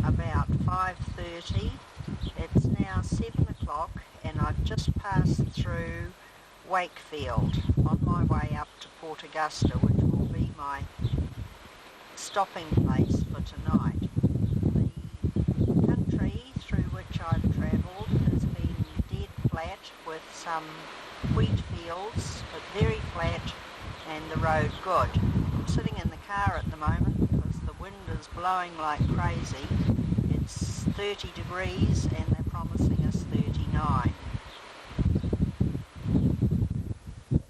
about 5:30. It's now 7 o'clock and I've just passed through Wakefield on my way up to Port Augusta, which will be my stopping place for tonight. The country through which I've travelled has been dead flat with some wheat fields, but very flat, and the road good. I'm sitting in the car at the moment because the wind is blowing like crazy. It's 30 degrees and they're promising us 39.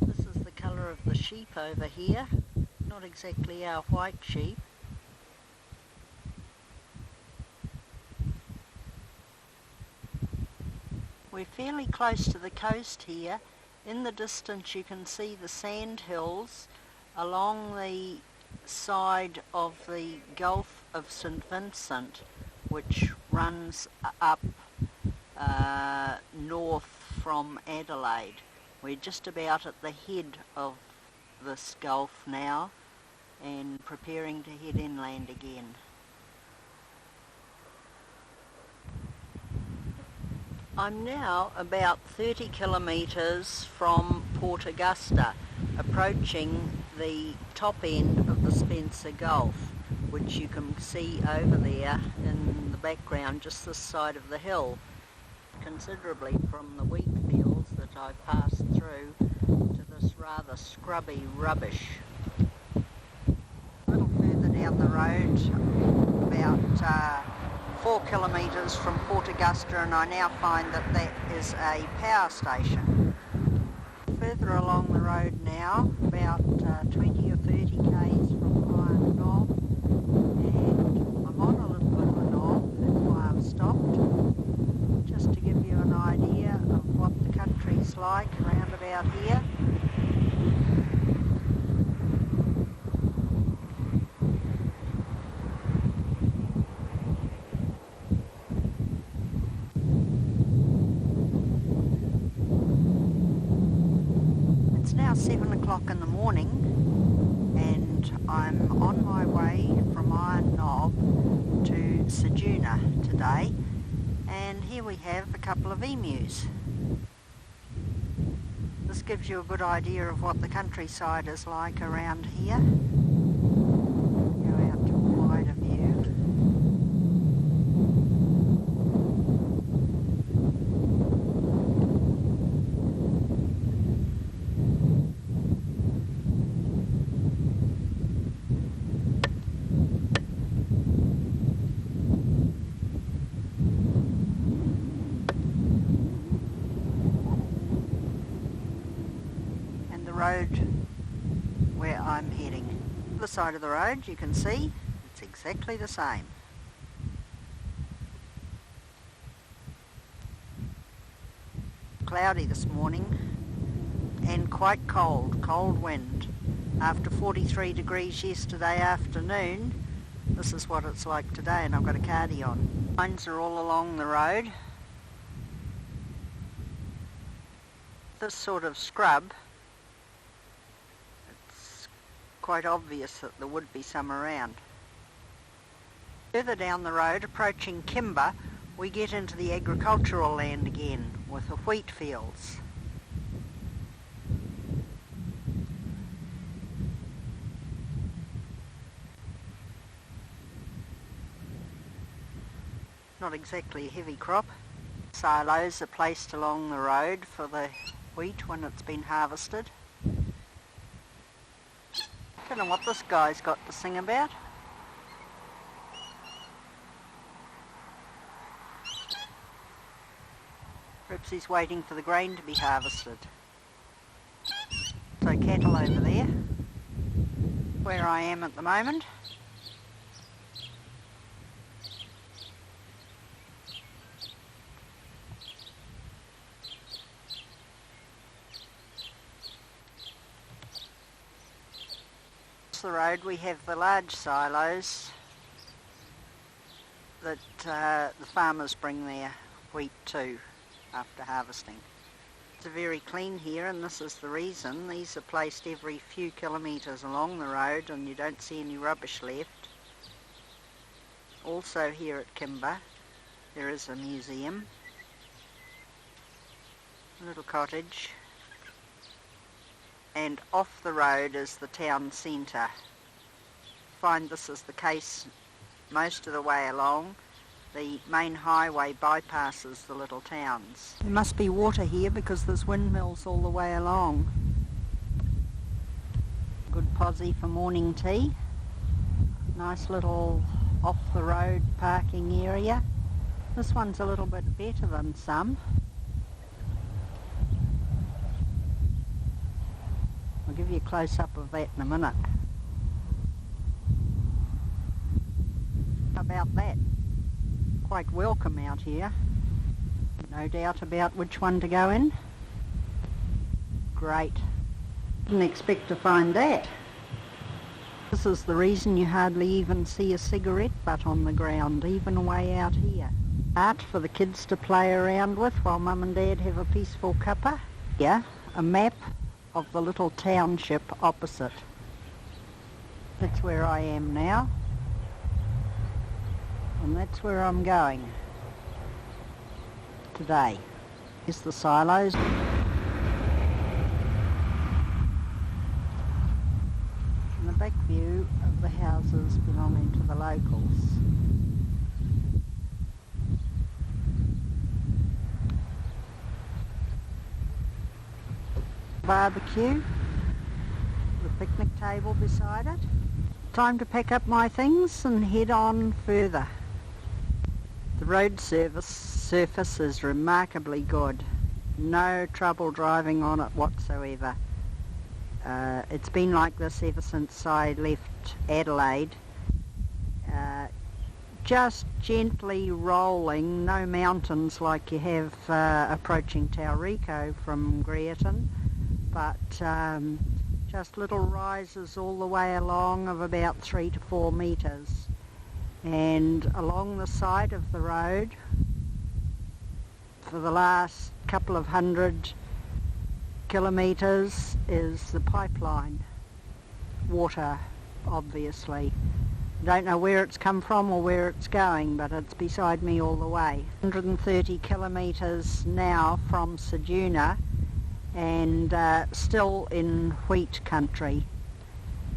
This is the colour of the sheep over here, not exactly our white sheep. We're fairly close to the coast here. In the distance you can see the sand hills along the side of the Gulf of St Vincent, which runs up north from Adelaide. We're just about at the head of this gulf now and preparing to head inland again. I'm now about 30 kilometres from Port Augusta, approaching the top end of the Spencer Gulf, which you can see over there in the background, just this side of the hill, considerably from the wheat fields that I passed through to this rather scrubby rubbish. A little further down the road, about 4 kilometres from Port Augusta, and I now find that that is a power station. Further along the road now, about 20 or 30 k's from Iron Knob, and I'm on a little bit of a knob, that's why I've stopped, just to give you an idea of what the country's like around about here. Now 7 o'clock in the morning and I'm on my way from Iron Knob to Ceduna today, and here we have a couple of emus. This gives you a good idea of what the countryside is like around here. Go out to a wider view. Road where I'm heading. The side of the road you can see it's exactly the same. Cloudy this morning and quite cold wind. After 43 degrees yesterday afternoon, this is what it's like today, and I've got a cardi on. Lines are all along the road. This sort of scrub, quite obvious that there would be some around. Further down the road, approaching Kimber, we get into the agricultural land again with the wheat fields. Not exactly a heavy crop. Silos are placed along the road for the wheat when it's been harvested. Don't know what this guy's got to sing about. Perhaps he's waiting for the grain to be harvested. So cattle over there, where I am at the moment. The road we have the large silos that the farmers bring their wheat to after harvesting. It's very clean here, and this is the reason. These are placed every few kilometres along the road and you don't see any rubbish left. Also here at Kimber there is a museum, a little cottage, and off the road is the town centre. Find this is the case most of the way along. The main highway bypasses the little towns. There must be water here because there's windmills all the way along. Good posse for morning tea. Nice little off-the-road parking area. This one's a little bit better than some. I'll give you a close-up of that in a minute. How about that? Quite welcome out here. No doubt about which one to go in. Great. Didn't expect to find that. This is the reason you hardly even see a cigarette butt on the ground, even way out here. Art for the kids to play around with while Mum and Dad have a peaceful cuppa. Here, a map of the little township opposite. That's where I am now. And that's where I'm going today. Here's the silos. And the back view of the houses belonging to the locals. Barbecue, the picnic table beside it. Time to pack up my things and head on further. The road surface is remarkably good. No trouble driving on it whatsoever. It's been like this ever since I left Adelaide. Just gently rolling, no mountains like you have approaching Tauriko from Greerton, but just little rises all the way along of about 3 to 4 metres. And along the side of the road for the last couple of 100 kilometres is the pipeline. Water, obviously. Don't know where it's come from or where it's going, but it's beside me all the way. 130 kilometres now from Ceduna, and still in wheat country.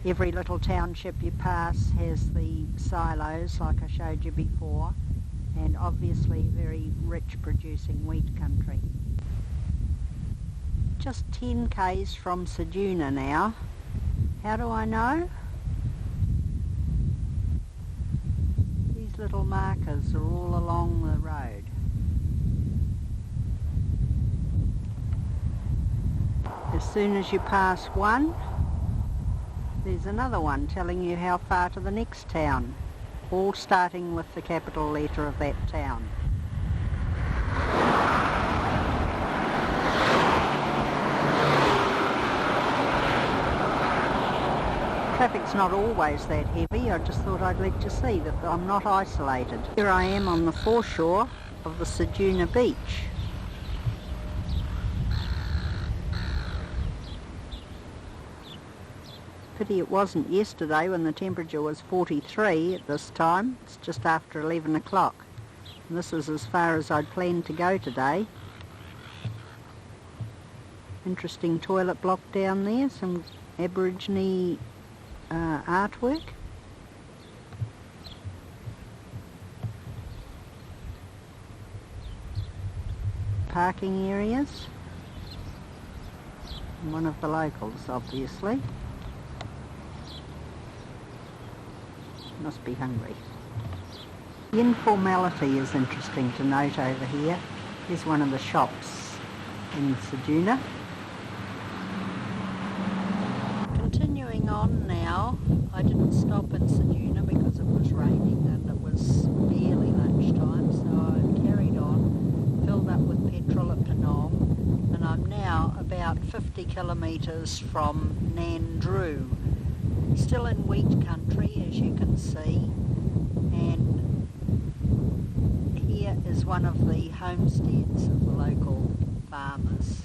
Every little township you pass has the silos, like I showed you before, and obviously very rich producing wheat country. Just 10 k's from Ceduna now. How do I know? These little markers are all along the road. As soon as you pass one, there's another one telling you how far to the next town, all starting with the capital letter of that town. Traffic's not always that heavy. I just thought I'd let you see that I'm not isolated. Here I am on the foreshore of the Ceduna beach. Pity it wasn't yesterday when the temperature was 43 at this time. It's just after 11 o'clock. And this is as far as I'd planned to go today. Interesting toilet block down there, some Aborigine artwork. Parking areas. And one of the locals, obviously. Must be hungry. The informality is interesting to note over here. Here's one of the shops in Ceduna. Continuing on now, I didn't stop in Ceduna because it was raining and it was barely lunchtime, so I carried on, filled up with petrol at Penong, and I'm now about 50 kilometres from Nandrew. Still in wheat country, as you can see, and here is one of the homesteads of the local farmers.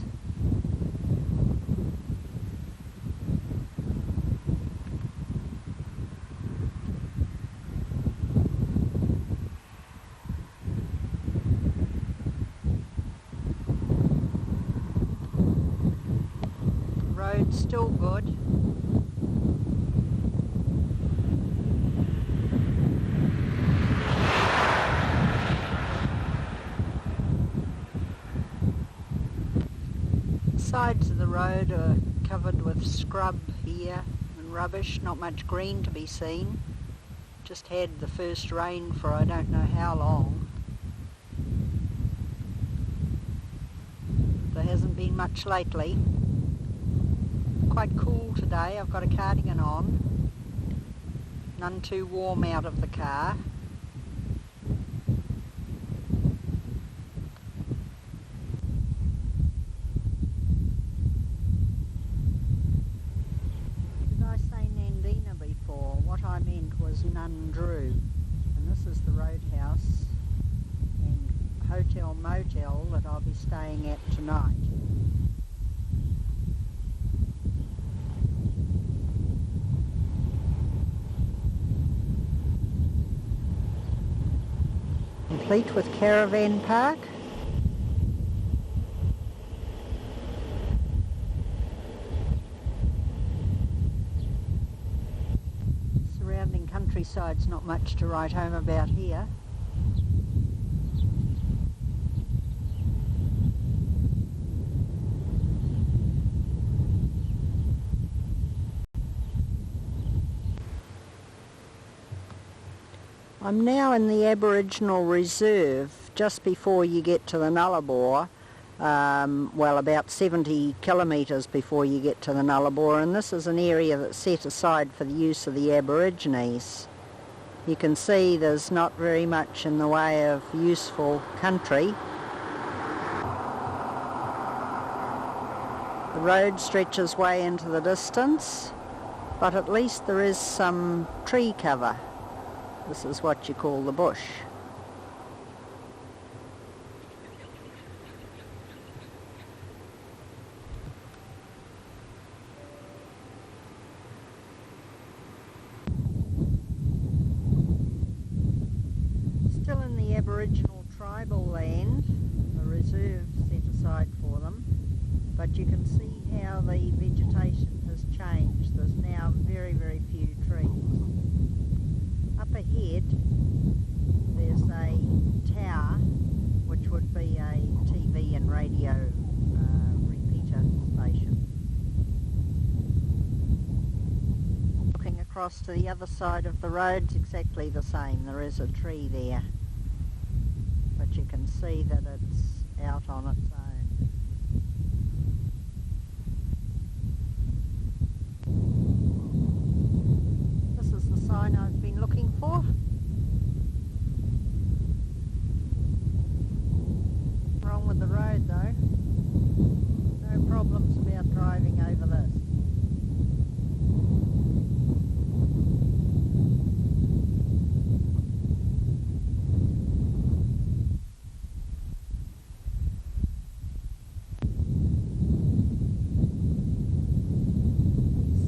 road's still good. Sides of the road are covered with scrub here and rubbish, not much green to be seen. Just had the first rain for I don't know how long. There hasn't been much lately. Quite cool today, I've got a cardigan on. None too warm out of the car. Before. What I meant was Nundrew, and this is the roadhouse and hotel motel that I'll be staying at tonight. Complete with caravan park. Countryside's not much to write home about here. I'm now in the Aboriginal Reserve just before you get to the Nullabor. Well, about 70 kilometres before you get to the Nullabor, and this is an area that's set aside for the use of the Aborigines. You can see there's not very much in the way of useful country. The road stretches way into the distance, but at least there is some tree cover. This is what you call the bush. Still in the Aboriginal tribal land, a reserve set aside for them, but you can see how the vegetation has changed. There's now very, very few trees. Up ahead there's a tower which would be a TV and radio repeater station. Looking across to the other side of the road's exactly the same. There is a tree there, but you can see that it's out on its own. This is the sign I've been looking for. Wrong with the road though. No problems about driving over this.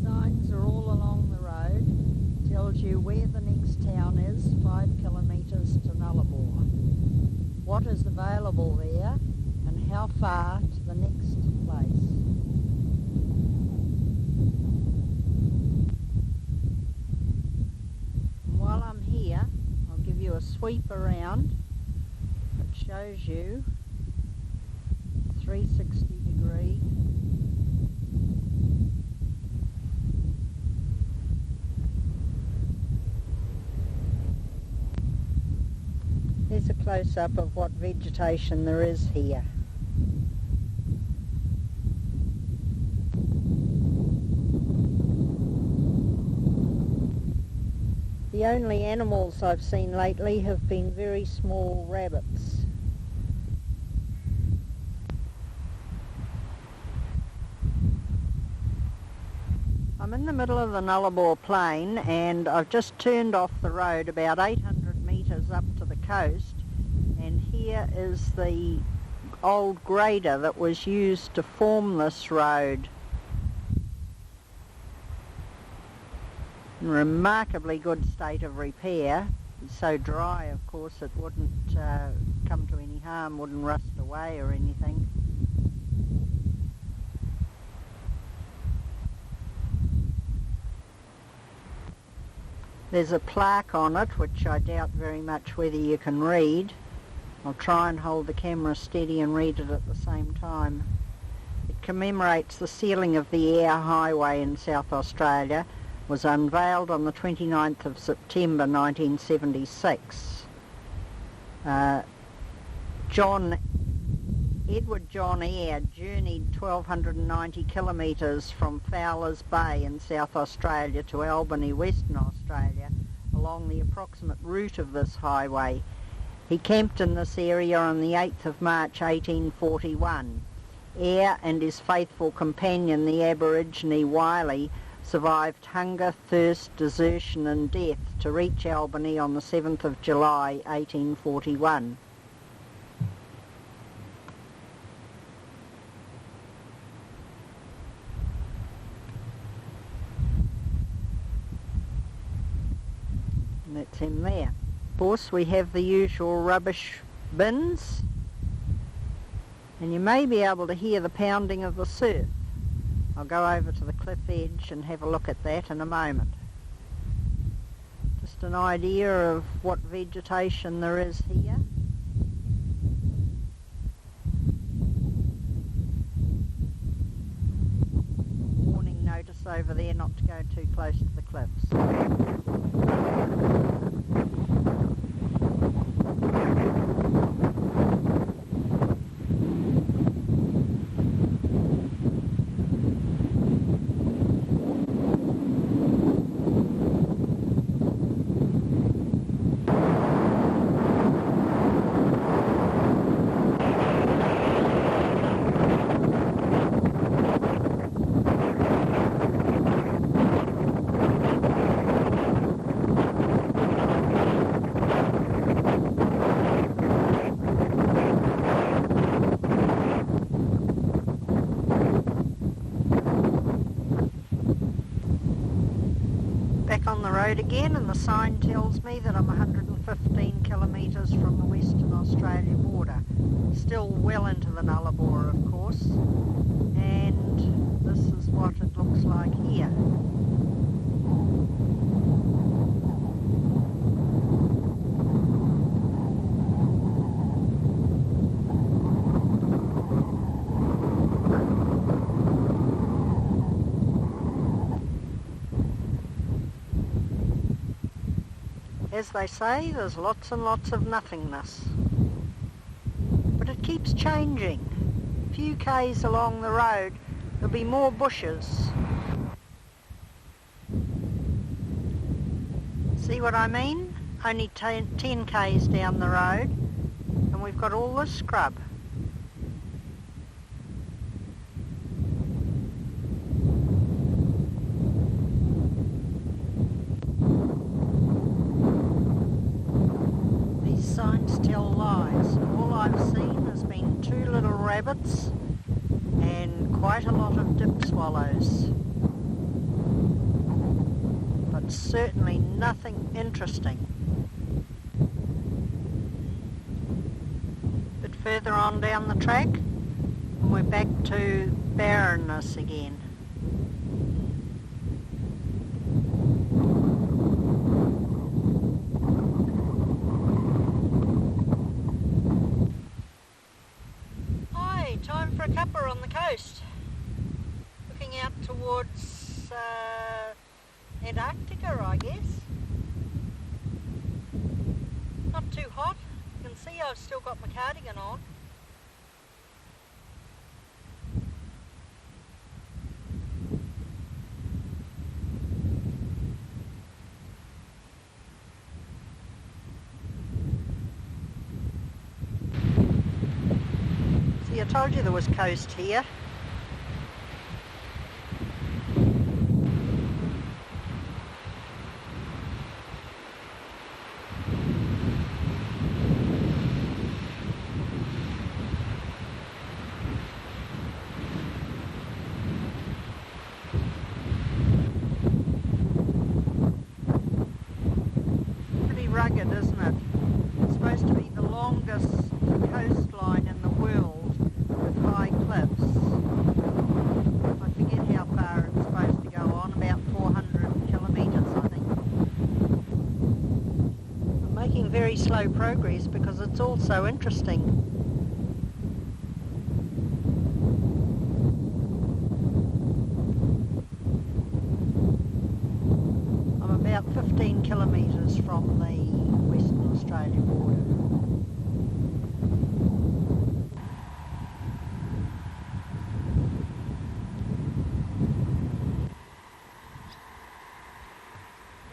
Signs are all along the road. Tells you where the next town is, 5 kilometres to Nullabor. What is available there and how far to the next place. And while I'm here, I'll give you a sweep around that shows you 360-degree . Here's a close-up of what vegetation there is here. The only animals I've seen lately have been very small rabbits. I'm in the middle of the Nullabor plain and I've just turned off the road about 800 metres up to the coast, and here is the old grader that was used to form this road. In remarkably good state of repair. It's so dry, of course, it wouldn't come to any harm, wouldn't rust away or anything. There's a plaque on it, which I doubt very much whether you can read. I'll try and hold the camera steady and read it at the same time. It commemorates the sealing of the air highway in South Australia. Was unveiled on the 29th of September 1976. Edward John Eyre journeyed 1,290 kilometres from Fowler's Bay in South Australia to Albany, Western Australia, along the approximate route of this highway. He camped in this area on the 8th of March 1841. Eyre and his faithful companion, the Aborigine Wiley, survived hunger, thirst, desertion and death to reach Albany on the 7th of July 1841. And that's him there. Of course, we have the usual rubbish bins, and you may be able to hear the pounding of the surf. I'll go over to the cliff edge and have a look at that in a moment. Just an idea of what vegetation there is here. Warning notice over there not to go too close to the cliffs. On the road again, and the sign tells me that I'm 115 kilometres from the Western Australia border. Still well into the Nullabor, of course, and this is what it looks like here. As they say, there's lots and lots of nothingness. But it keeps changing. A few k's along the road, there'll be more bushes. See what I mean? Only 10 k's down the road, and we've got all this scrub. Signs tell lies. All I've seen has been 2 little rabbits and quite a lot of dip swallows, but certainly nothing interesting. A bit further on down the track and we're back to barrenness again. Time for a cuppa on the coast. Looking out towards Antarctica, I guess. Not too hot. You can see I've still got my cardigan on. I told you there was coast here. Pretty rugged, isn't it? It's supposed to be the longest coastline in the world, with high cliffs. slow progress because it's all so interesting. I'm about 15 kilometres from the Western Australia border.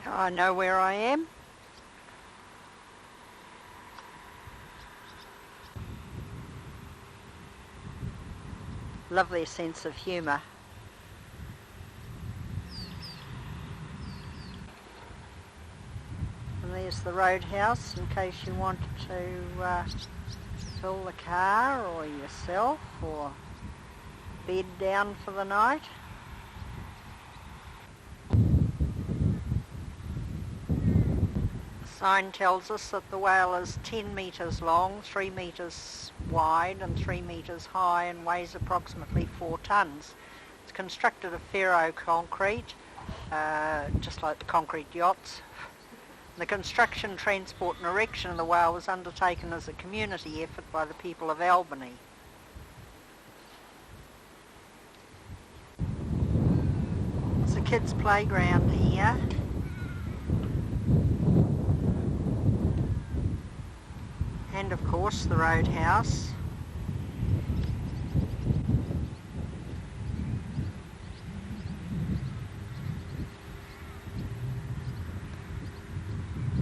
I know where I am. Lovely sense of humour. And there's the roadhouse in case you want to fill the car or yourself or bed down for the night. The sign tells us that the whale is 10 metres long, 3 metres wide and 3 metres high and weighs approximately 4 tonnes. It's constructed of ferro-concrete, just like the concrete yachts. The construction, transport and erection of the whale was undertaken as a community effort by the people of Albany. It's a kids' playground here. And of course the roadhouse.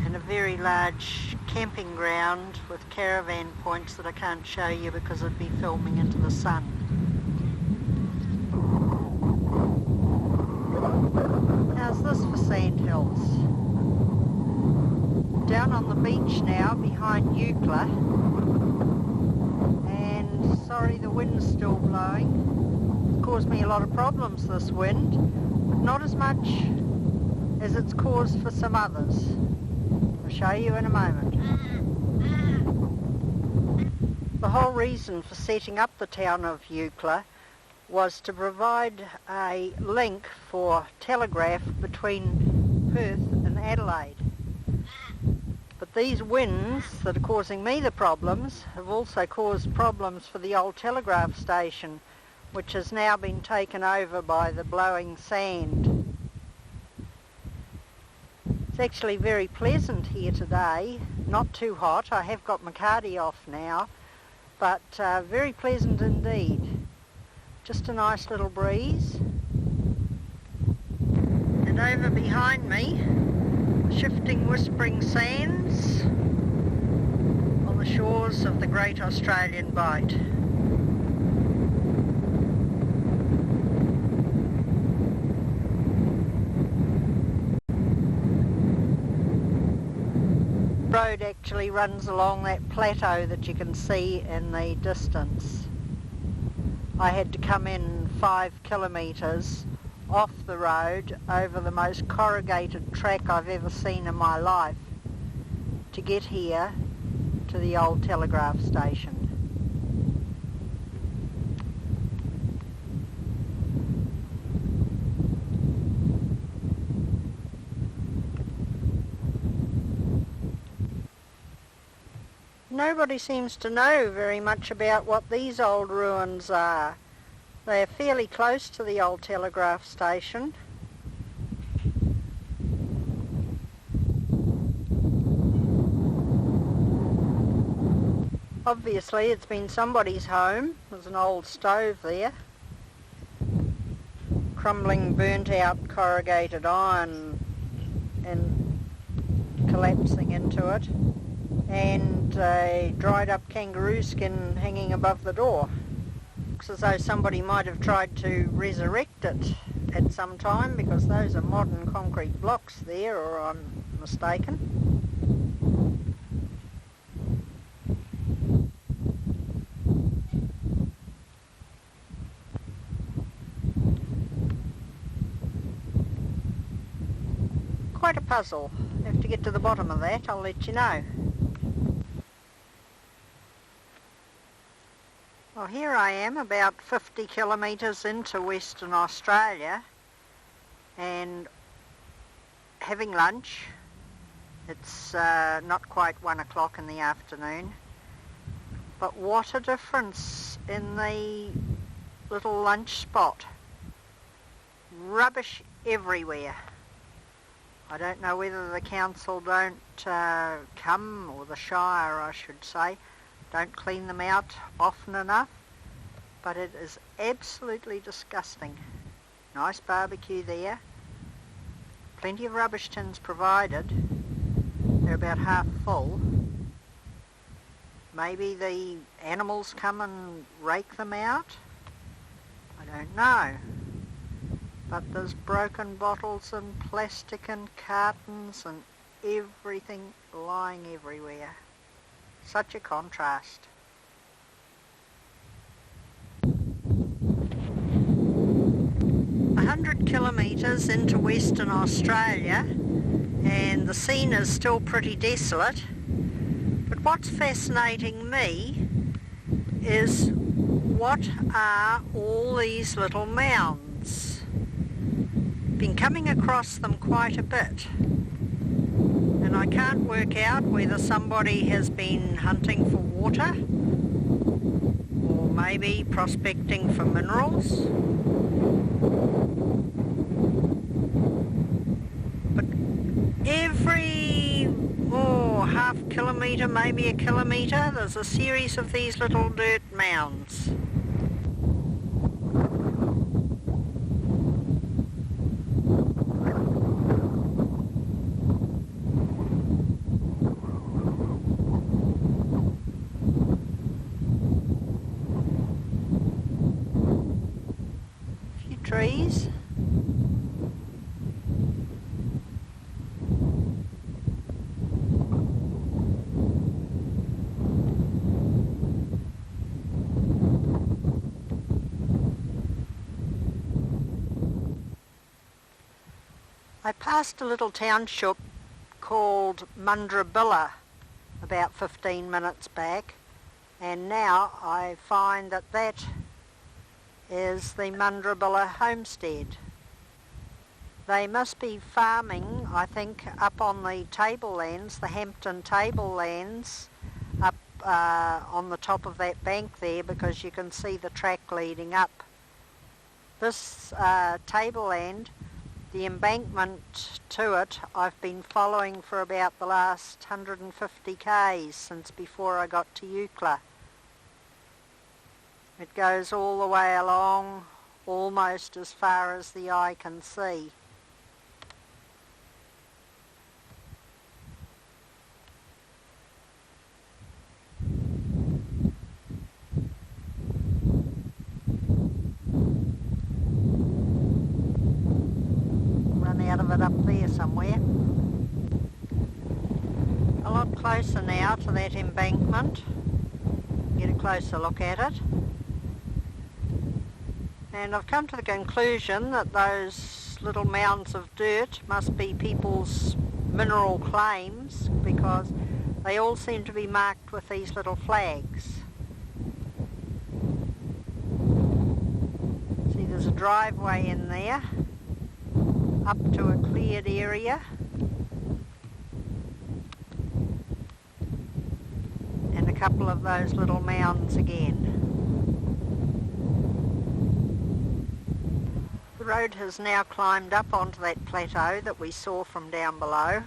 And a very large camping ground with caravan points that I can't show you because I'd be filming into the sun. How's this for sandhills? Down on the beach now behind Eucla, and sorry the wind's still blowing. It's caused me a lot of problems, this wind, but not as much as it's caused for some others. I'll show you in a moment. The whole reason for setting up the town of Eucla was to provide a link for telegraph between Perth and Adelaide. But these winds that are causing me the problems have also caused problems for the old telegraph station, which has now been taken over by the blowing sand. It's actually very pleasant here today, not too hot. I have got my cardi off now, but very pleasant indeed. Just a nice little breeze. And over behind me, shifting, whispering sands on the shores of the Great Australian Bight. The road actually runs along that plateau that you can see in the distance. I had to come in 5 kilometres off the road over the most corrugated track I've ever seen in my life to get here to the old telegraph station. Nobody seems to know very much about what these old ruins are. They are fairly close to the old telegraph station. Obviously it's been somebody's home. There's an old stove there. Crumbling, burnt out corrugated iron and collapsing into it. And a dried up kangaroo skin hanging above the door. Looks as though somebody might have tried to resurrect it at some time, because those are modern concrete blocks there, or I'm mistaken. Quite a puzzle. Have to get to the bottom of that, I'll let you know. Well, here I am about 50 kilometres into Western Australia and having lunch It's not quite 1 o'clock in the afternoon, but what a difference in the little lunch spot. Rubbish everywhere. I don't know whether the council don't come, or the Shire I should say, don't clean them out often enough, but it is absolutely disgusting. Nice barbecue there, plenty of rubbish tins provided. They're about half full. Maybe the animals come and rake them out? I don't know. But there's broken bottles and plastic and cartons and everything lying everywhere. Such a contrast. A 100 kilometres into Western Australia, and the scene is still pretty desolate. But what's fascinating me is, what are all these little mounds? Been coming across them quite a bit, and I can't work out whether somebody has been hunting for water or maybe prospecting for minerals. But every half kilometre, maybe a kilometre, there's a series of these little dirt mounds. A few trees. I passed a little township called Mundrabilla about 15 minutes back, and now I find that that is the Mundrabilla homestead. They must be farming, I think, up on the tablelands, the Hampton tablelands, up on the top of that bank there, because you can see the track leading up. This tableland, the embankment to it, I've been following for about the last 150 k's since before I got to Eucla. It goes all the way along, almost as far as the eye can see. Out of it up there somewhere. A lot closer now to that embankment. Get a closer look at it. And I've come to the conclusion that those little mounds of dirt must be people's mineral claims, because they all seem to be marked with these little flags. See, there's a driveway in there up to a cleared area, and a couple of those little mounds again. The road has now climbed up onto that plateau that we saw from down below.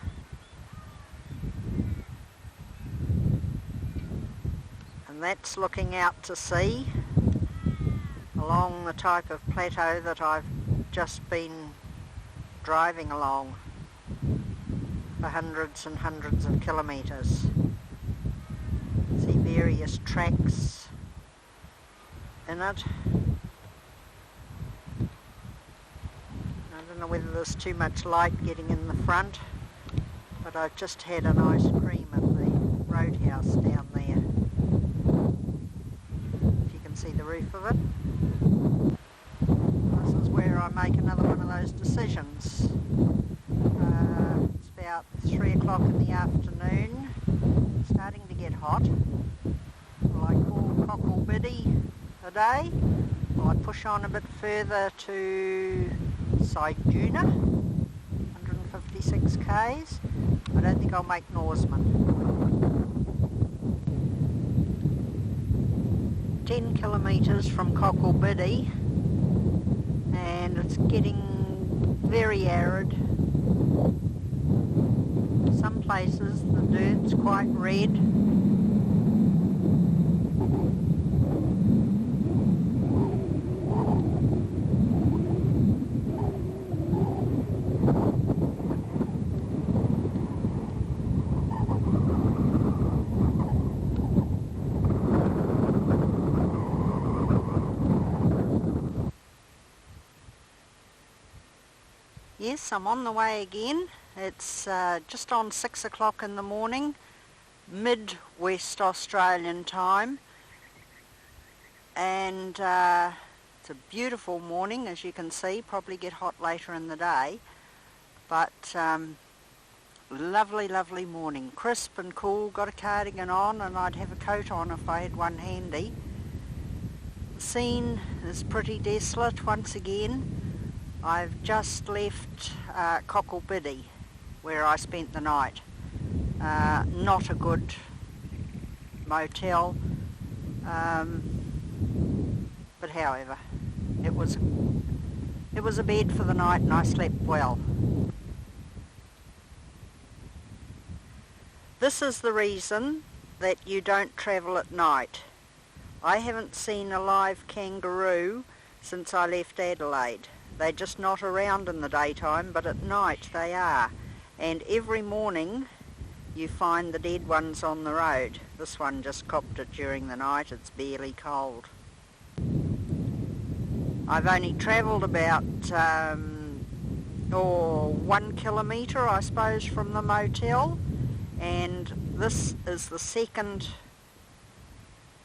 And that's looking out to sea along the type of plateau that I've just been driving along for hundreds and hundreds of kilometres. See various tracks in it. I don't know whether there's too much light getting in the front, but I've just had an ice cream at the roadhouse down there. If you can see the roof of it. This is where I make another one of those decisions. It's about 3 o'clock in the afternoon, starting to get hot. Will I call cockle biddy a day? Will I push on a bit further to Saiduna, 150 26 k's. I don't think I'll make Norseman. 10 kilometres from Kalgoorlie, and it's getting very arid. Some places the dirt's quite red. Yes, I'm on the way again. It's just on 6 o'clock in the morning, mid-West Australian time, and it's a beautiful morning, as you can see. Probably get hot later in the day, but lovely, lovely morning. Crisp and cool, got a cardigan on, and I'd have a coat on if I had one handy. The scene is pretty desolate once again. I've just left Kalgoorlie, where I spent the night. Not a good motel, but however, it was a bed for the night and I slept well. This is the reason that you don't travel at night. I haven't seen a live kangaroo since I left Adelaide. They're just not around in the daytime, but at night they are. And every morning you find the dead ones on the road. This one just copped it during the night. It's barely cold. I've only travelled about 1 kilometre, I suppose, from the motel, and this is the second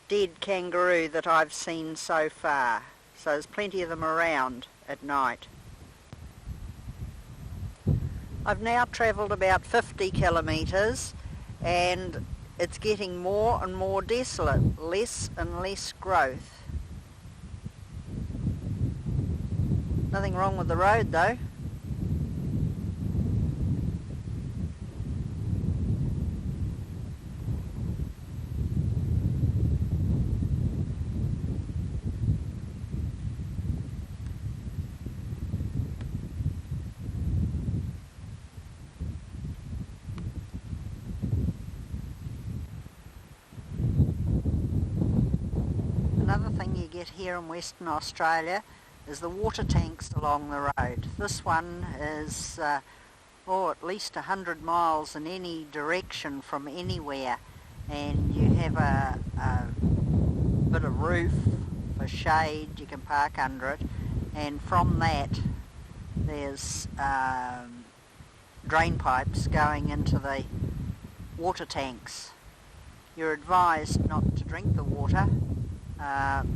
dead kangaroo that I've seen so far. So there's plenty of them around at night. I've now travelled about 50 kilometres and it's getting more and more desolate, less and less growth. Nothing wrong with the road though. Another thing you get here in Western Australia is the water tanks along the road. This one is at least 100 miles in any direction from anywhere, and you have a bit of roof for shade, you can park under it, and from that there's drain pipes going into the water tanks. You're advised not to drink the water,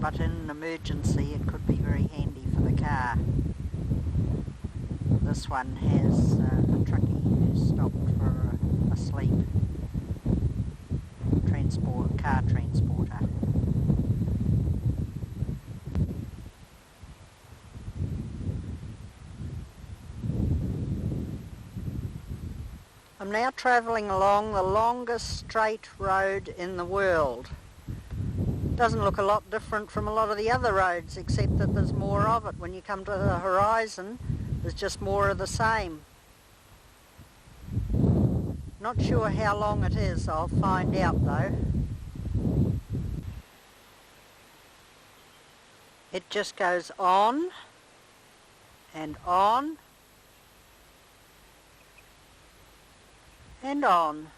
but in an emergency it could be very handy for the car. This one has a truckie who's stopped for a sleep. Car transporter. I'm now travelling along the longest straight road in the world. Doesn't look a lot different from a lot of the other roads, except that there's more of it. When you come to the horizon, there's just more of the same. Not sure how long it is, I'll find out though. It just goes on and on and on.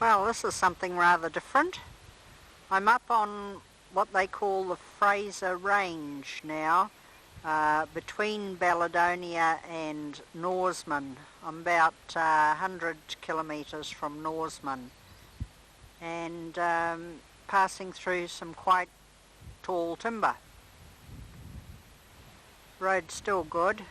Well, this is something rather different. I'm up on what they call the Fraser Range now, between Balladonia and Norseman. I'm about 100 kilometres from Norseman, and passing through some quite tall timber. Road's still good.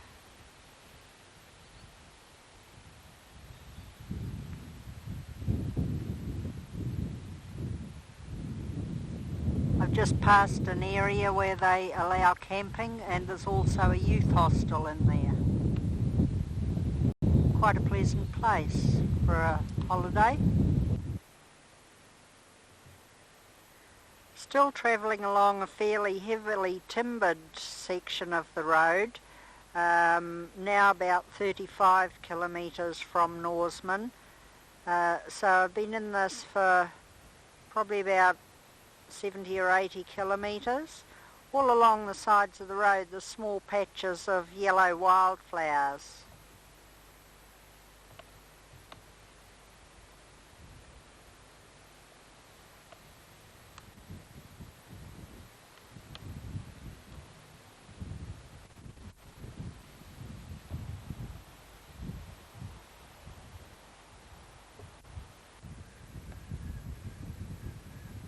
I've just passed an area where they allow camping, and there's also a youth hostel in there. quite a pleasant place for a holiday. Still travelling along a fairly heavily timbered section of the road, now about 35 kilometres from Norseman. So I've been in this for probably about 70 or 80 kilometres. All along the sides of the road there's small patches of yellow wildflowers.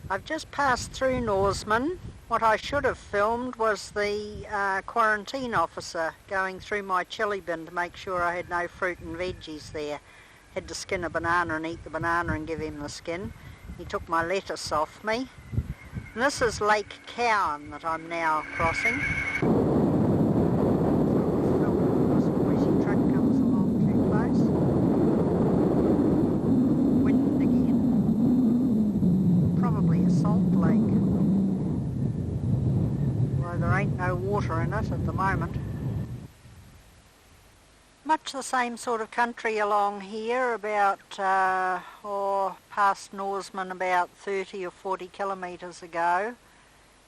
I've just passed through Norseman. What I should have filmed was the quarantine officer going through my chilli bin to make sure I had no fruit and veggies there. Had to skin a banana and eat the banana and give him the skin. He took my lettuce off me. And this is Lake Cowan that I'm now crossing. This noisy truck comes along too close. Wind again. Probably a salt lake. Although there ain't no water in it at the moment. Much the same sort of country along here, about past Norseman about 30 or 40 kilometres ago,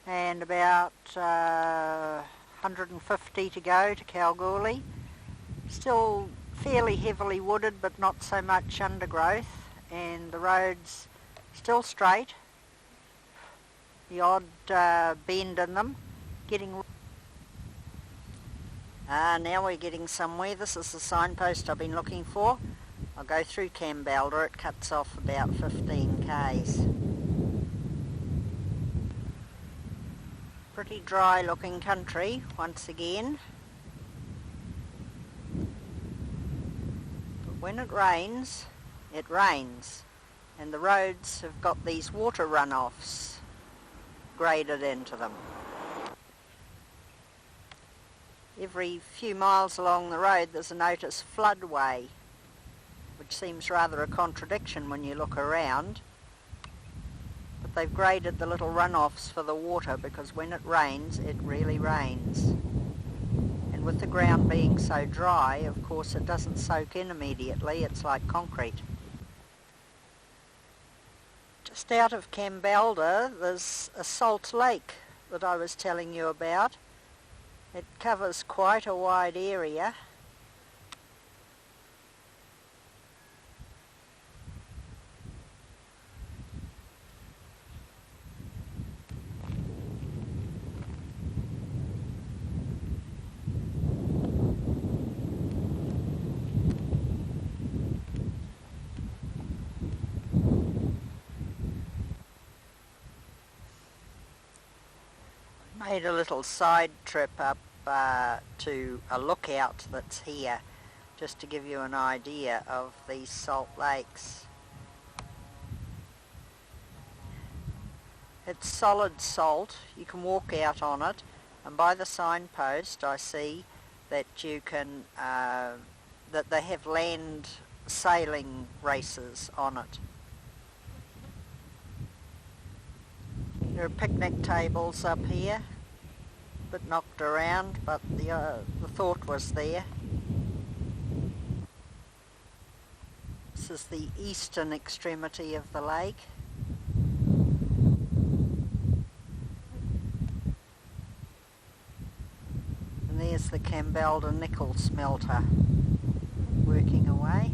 and about 150 to go to Kalgoorlie. Still fairly heavily wooded, but not so much undergrowth, and the roads still straight, the odd bend in them. Now we're getting somewhere. This is the signpost I've been looking for. I'll go through Kambalda. It cuts off about 15 k's. Pretty dry looking country once again. But when it rains, and the roads have got these water runoffs graded into them. Every few miles along the road there's a notice floodway, which seems rather a contradiction when you look around. But they've graded the little runoffs for the water because when it rains, it really rains. And with the ground being so dry, of course it doesn't soak in immediately, it's like concrete. Just out of Kambalda there's a salt lake that I was telling you about. It covers quite a wide area. Made a little side trip up to a lookout that's here, just to give you an idea of these salt lakes. It's solid salt. You can walk out on it, and by the signpost I see that you can that they have land sailing races on it. There are picnic tables up here, a bit knocked around, but the thought was there. This is the eastern extremity of the lake. And there's the Kambalda nickel smelter working away.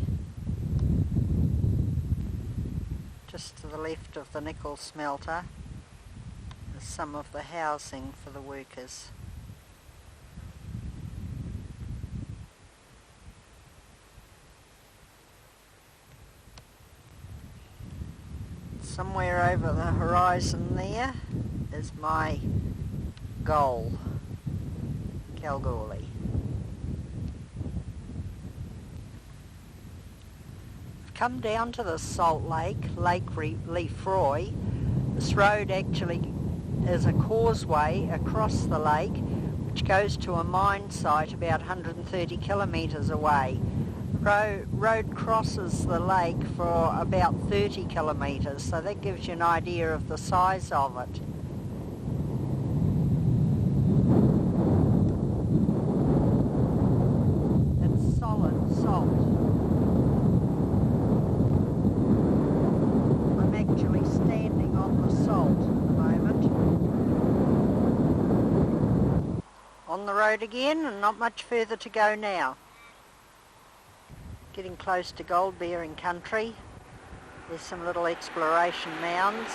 Just to the left of the nickel smelter is some of the housing for the workers. Somewhere over the horizon there is my goal, Kalgoorlie. I've come down to the salt lake, Lake Lefroy. This road actually is a causeway across the lake which goes to a mine site about 130 kilometres away. Road crosses the lake for about 30 kilometres, so that gives you an idea of the size of it. It's solid salt. I'm actually standing on the salt at the moment. On the road again, and not much further to go now. Getting close to gold bearing country. There's some little exploration mounds.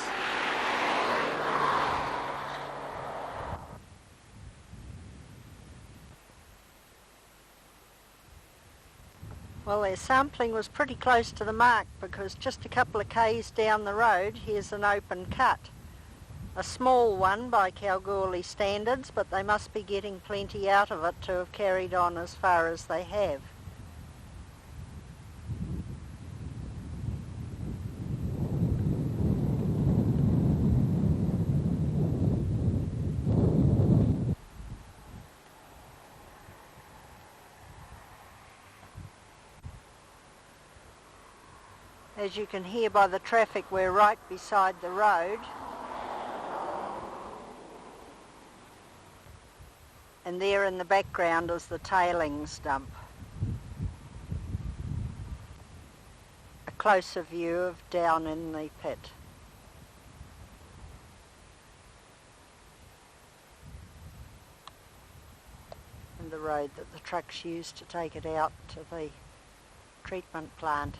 Well, their sampling was pretty close to the mark, because just a couple of k's down the road here's an open cut. A small one by Kalgoorlie standards, but they must be getting plenty out of it to have carried on as far as they have. As you can hear by the traffic, we're right beside the road. And there in the background is the tailings dump. A closer view of down in the pit. And the road that the trucks use to take it out to the treatment plant.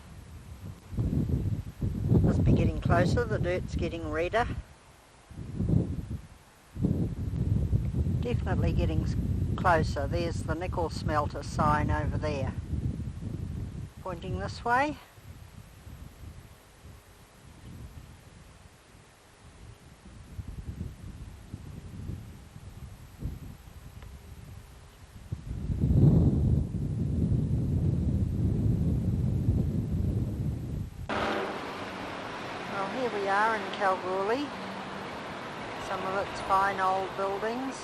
Must be getting closer, the dirt's getting redder. Definitely getting closer. There's the nickel smelter sign over there, pointing this way. Well, here we are in Kalgoorlie. Some of its fine old buildings.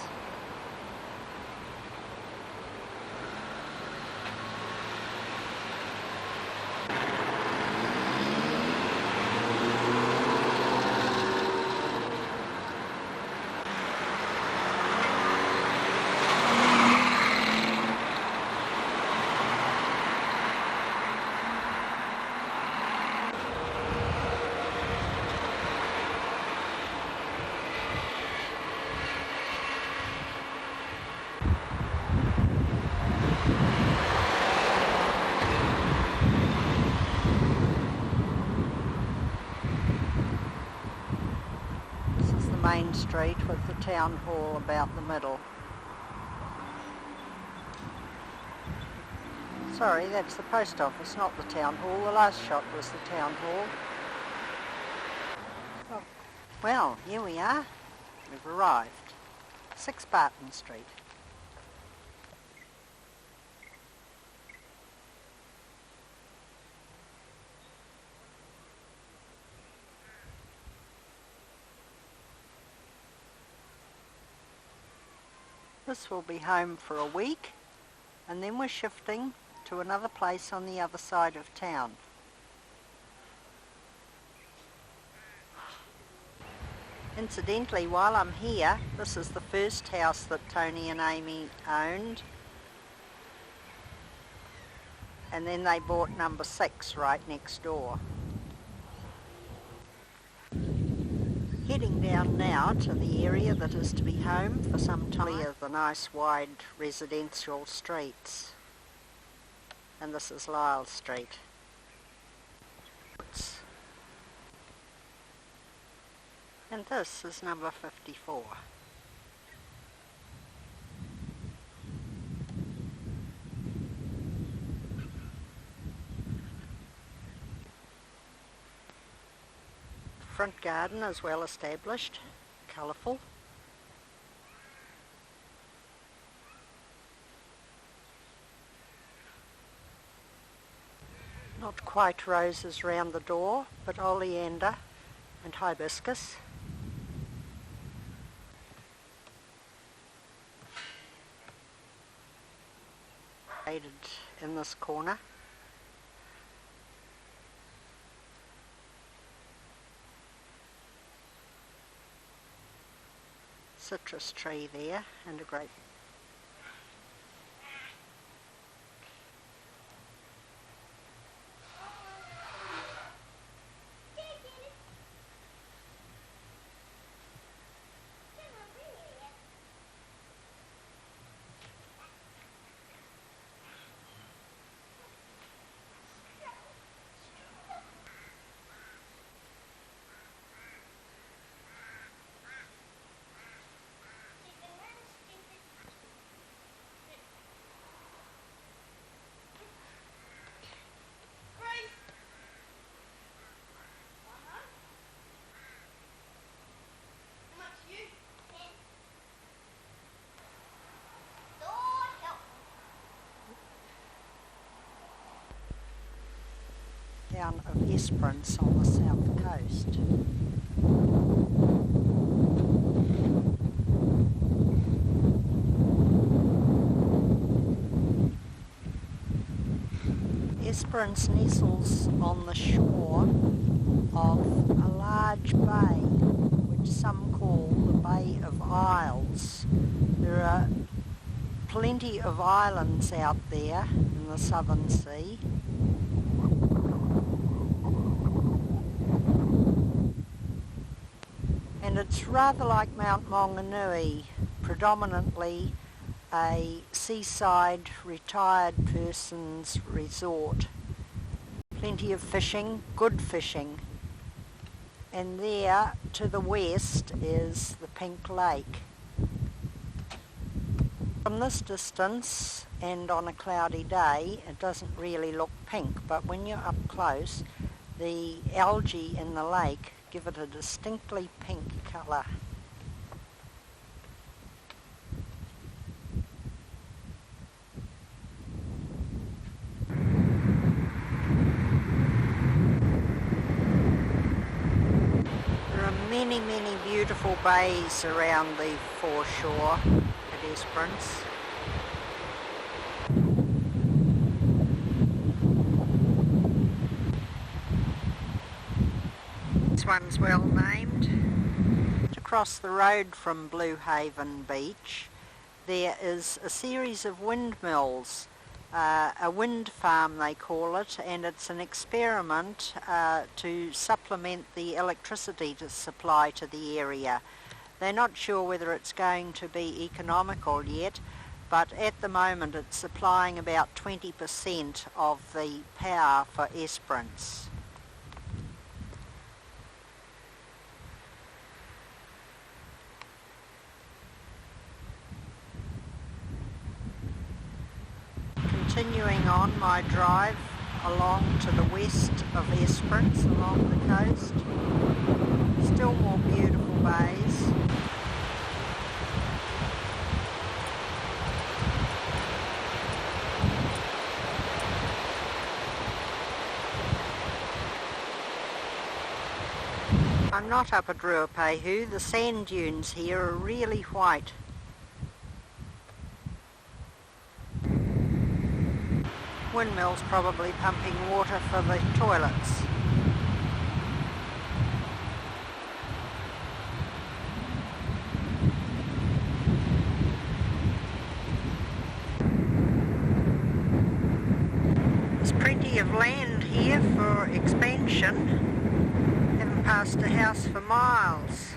Main street with the town hall about the middle. Sorry, that's the post office, not the town hall. The last shot was the town hall. Oh. Well, here we are. We've arrived. 6 Barton Street. This will be home for a week, and then we're shifting to another place on the other side of town. Incidentally, while I'm here, this is the first house that Tony and Amy owned, and then they bought number 6 right next door. Heading down now to the area that is to be home for some time. Clear the nice wide residential streets. And this is Lyle Street. And this is number 54. Front garden is well established, colourful. Not quite roses round the door, but oleander and hibiscus. In this corner. citrus tree there, and a great town of Esperance on the south coast. Esperance nestles on the shore of a large bay, which some call the Bay of Isles. There are plenty of islands out there in the Southern Sea. And it's rather like Mount Maunganui, predominantly a seaside retired person's resort. Plenty of fishing, good fishing. And there to the west is the Pink Lake. From this distance and on a cloudy day it doesn't really look pink, but when you're up close the algae in the lake give it a distinctly pink colour. There are many, many beautiful bays around the foreshore at Esperance. This one's well named. Across the road from Blue Haven Beach there is a series of windmills, a wind farm they call it, and it's an experiment to supplement the electricity supply to the area. They're not sure whether it's going to be economical yet, but at the moment it's supplying about 20% of the power for Esperance. Continuing on my drive along to the west of Esperance along the coast, still more beautiful bays. I'm not up at Ruapehu. The sand dunes here are really white. Windmills probably pumping water for the toilets. There's plenty of land here for expansion. Haven't passed a house for miles.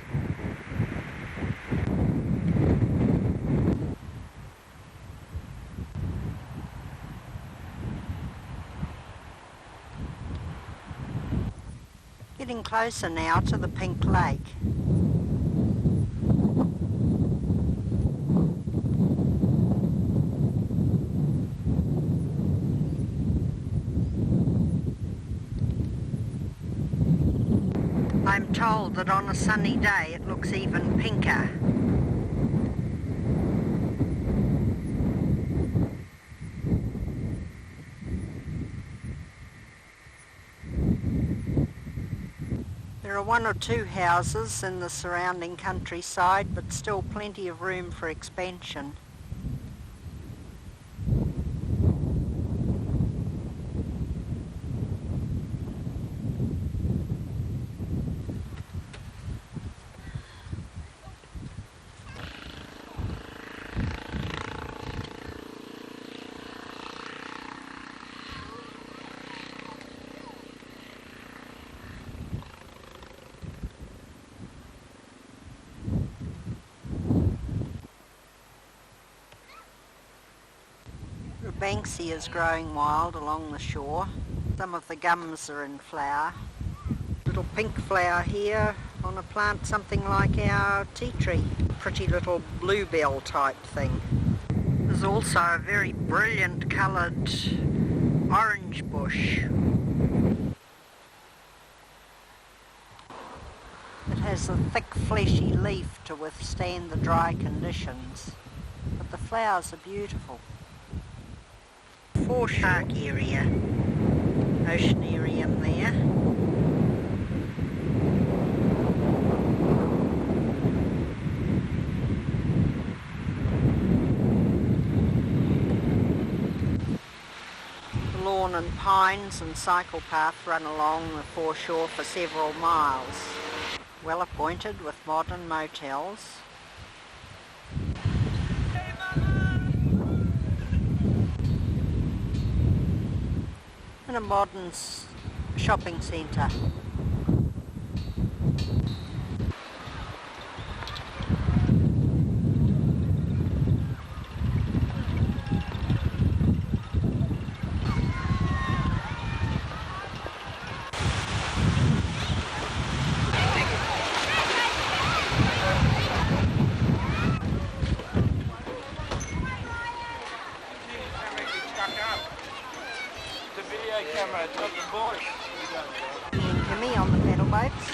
Getting closer now to the Pink Lake. I'm told that on a sunny day it looks even pinker. There are one or two houses in the surrounding countryside, but still plenty of room for expansion. Banksia is growing wild along the shore. Some of the gums are in flower. Little pink flower here on a plant something like our tea tree. Pretty little bluebell type thing. There's also a very brilliant coloured orange bush. It has a thick fleshy leaf to withstand the dry conditions, but the flowers are beautiful. Foreshark area, oceanarium there. The lawn and pines and cycle path run along the foreshore for several miles. Well appointed with modern motels. And a modern shopping centre. Jimmy on the pedal boats.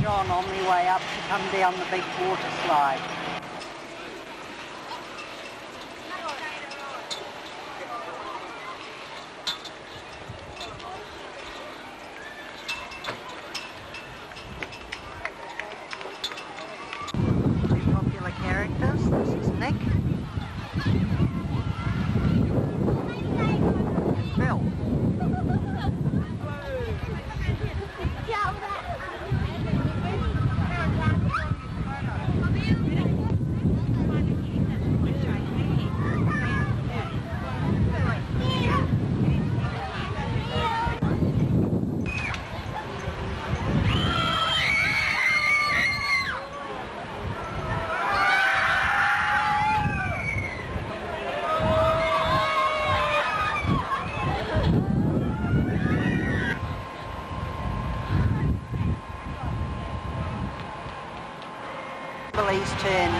John on their way up to come down the big water slide. Two popular characters. This is Nick and Bill. Billy's turn.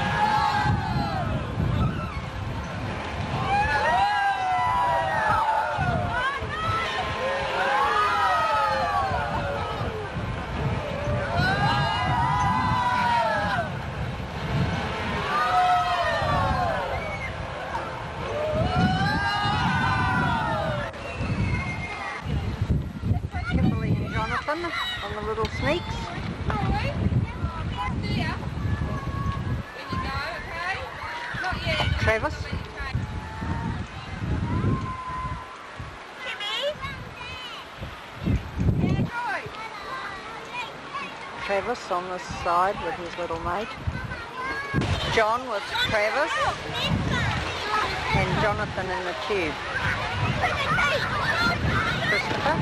Kimberly and Jonathan on the little sneaks. Travis. Travis on this side with his little mate. John with Travis and Jonathan in the tube. Christopher.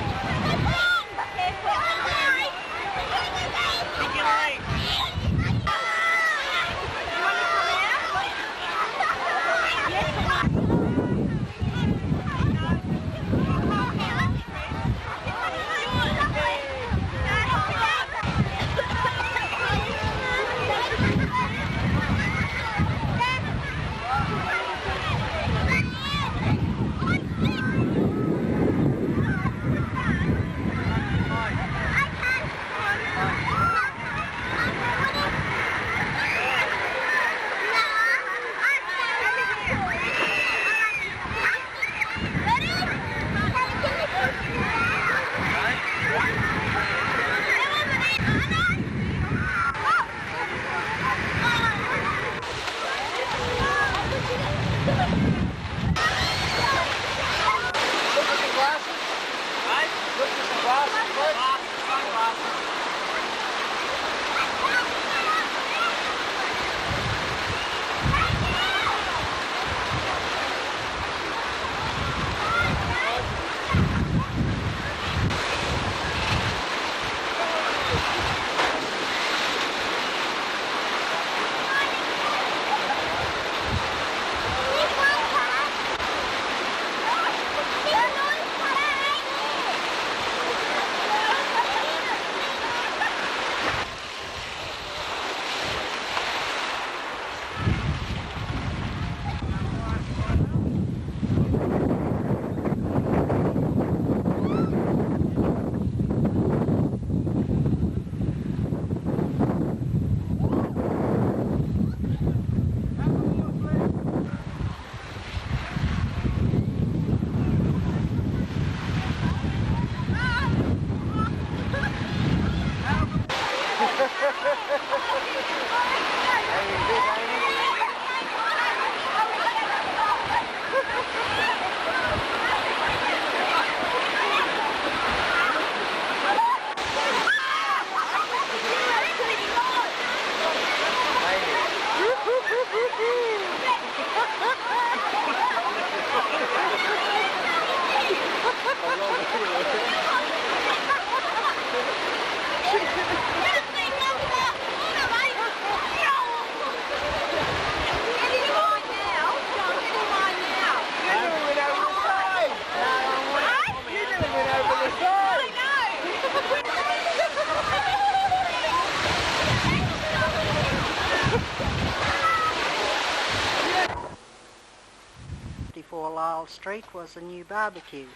Lyle Street was a new barbecue.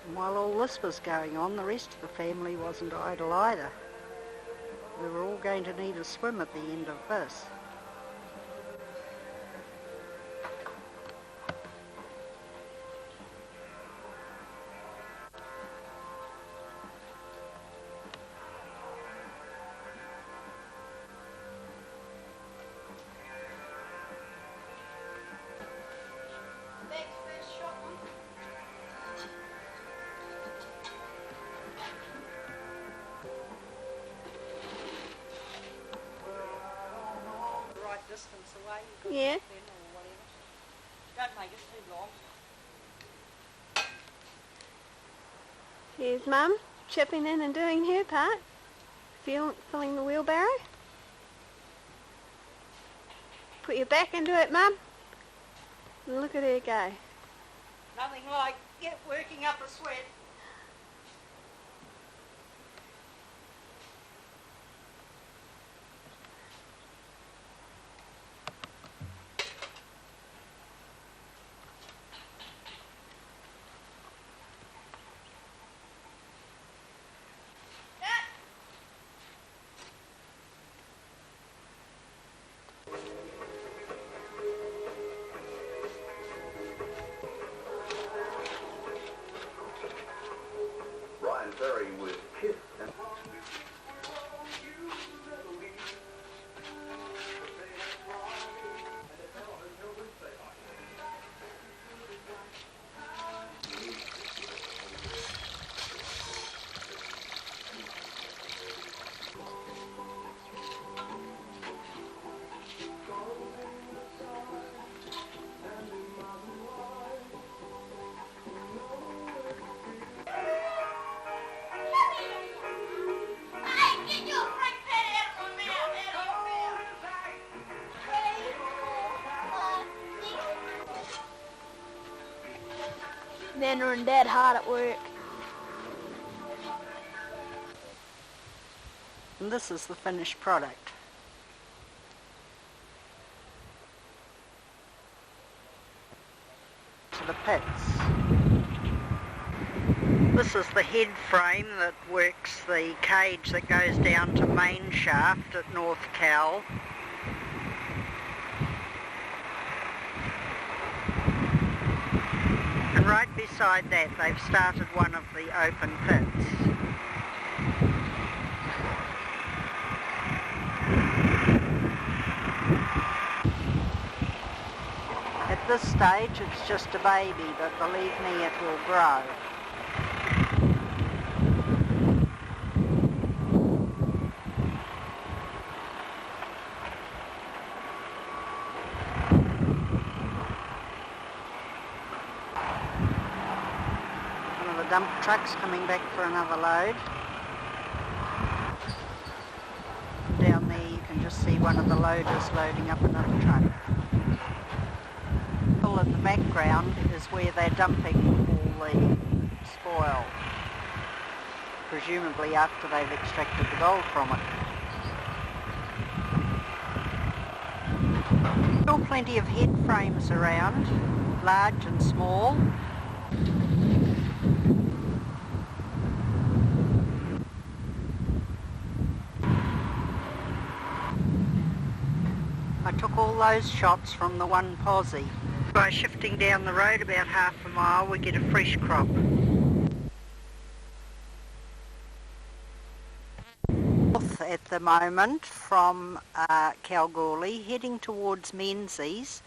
And while all this was going on, the rest of the family wasn't idle either. We were all going to need a swim at the end of this. Distance away, yeah. Or whatever. Don't make it too long. Here's Mum chipping in and doing her part, filling the wheelbarrow. Put your back into it, Mum, and look at her go. Nothing like working up a sweat. Was kissed and Nana and Dad hard at work. And this is the finished product. To the pits. This is the head frame that works the cage that goes down to main shaft at North Cal. And right beside that they've started one of the open pits. At this stage it's just a baby, but believe me, it will grow. Dump trucks coming back for another load. Down there you can just see one of the loaders loading up another truck. All in the background is where they're dumping all the spoil, presumably after they've extracted the gold from it. Still plenty of head frames around. large and small. I took all those shots from the one posse. By shifting down the road about half a mile, we get a fresh crop. North at the moment from Kalgoorlie, heading towards Menzies,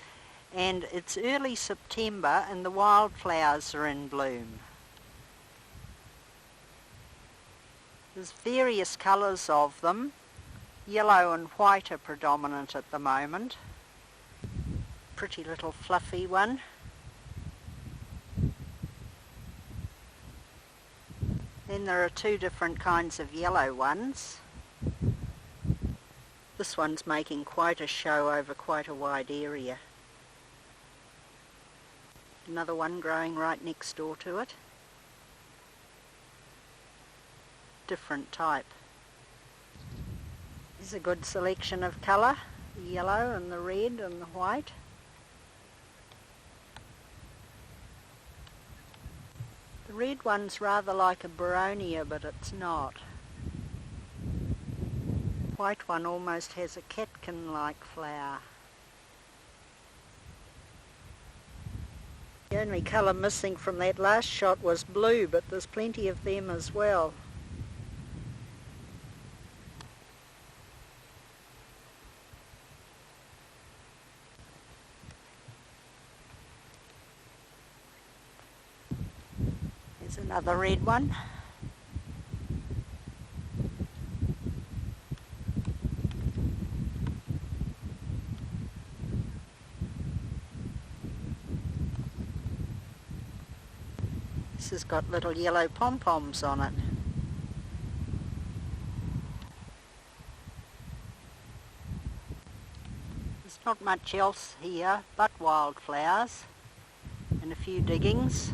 and it's early September and the wildflowers are in bloom. There's various colours of them. Yellow and white are predominant at the moment. Pretty little fluffy one. Then there are two different kinds of yellow ones. This one's making quite a show over quite a wide area. Another one growing right next door to it. Different type. There's a good selection of colour, the yellow and the red and the white. The red one's rather like a boronia, but it's not. The white one almost has a catkin-like flower. The only colour missing from that last shot was blue, but there's plenty of them as well. There's another red one. This has got little yellow pom-poms on it. There's not much else here but wildflowers and a few diggings.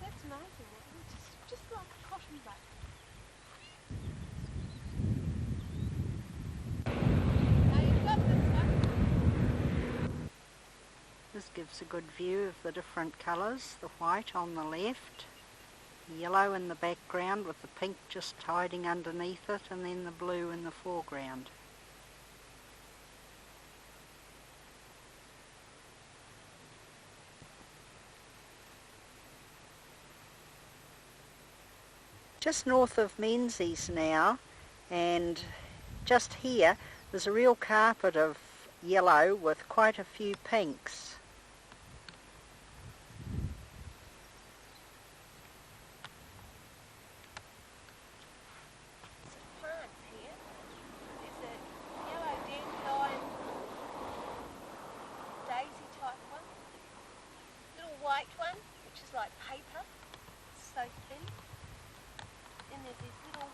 That's amazing. It's just like a cotton bud. Now you've got this one. This gives a good view of the different colours. The white on the left, the yellow in the background with the pink just hiding underneath it, and then the blue in the foreground. Just north of Menzies now, and just here there's a real carpet of yellow with quite a few pinks. Plants here. There's a yellow dandelion daisy type one. Little white one, which is like paper. It's so thin. Then there's these little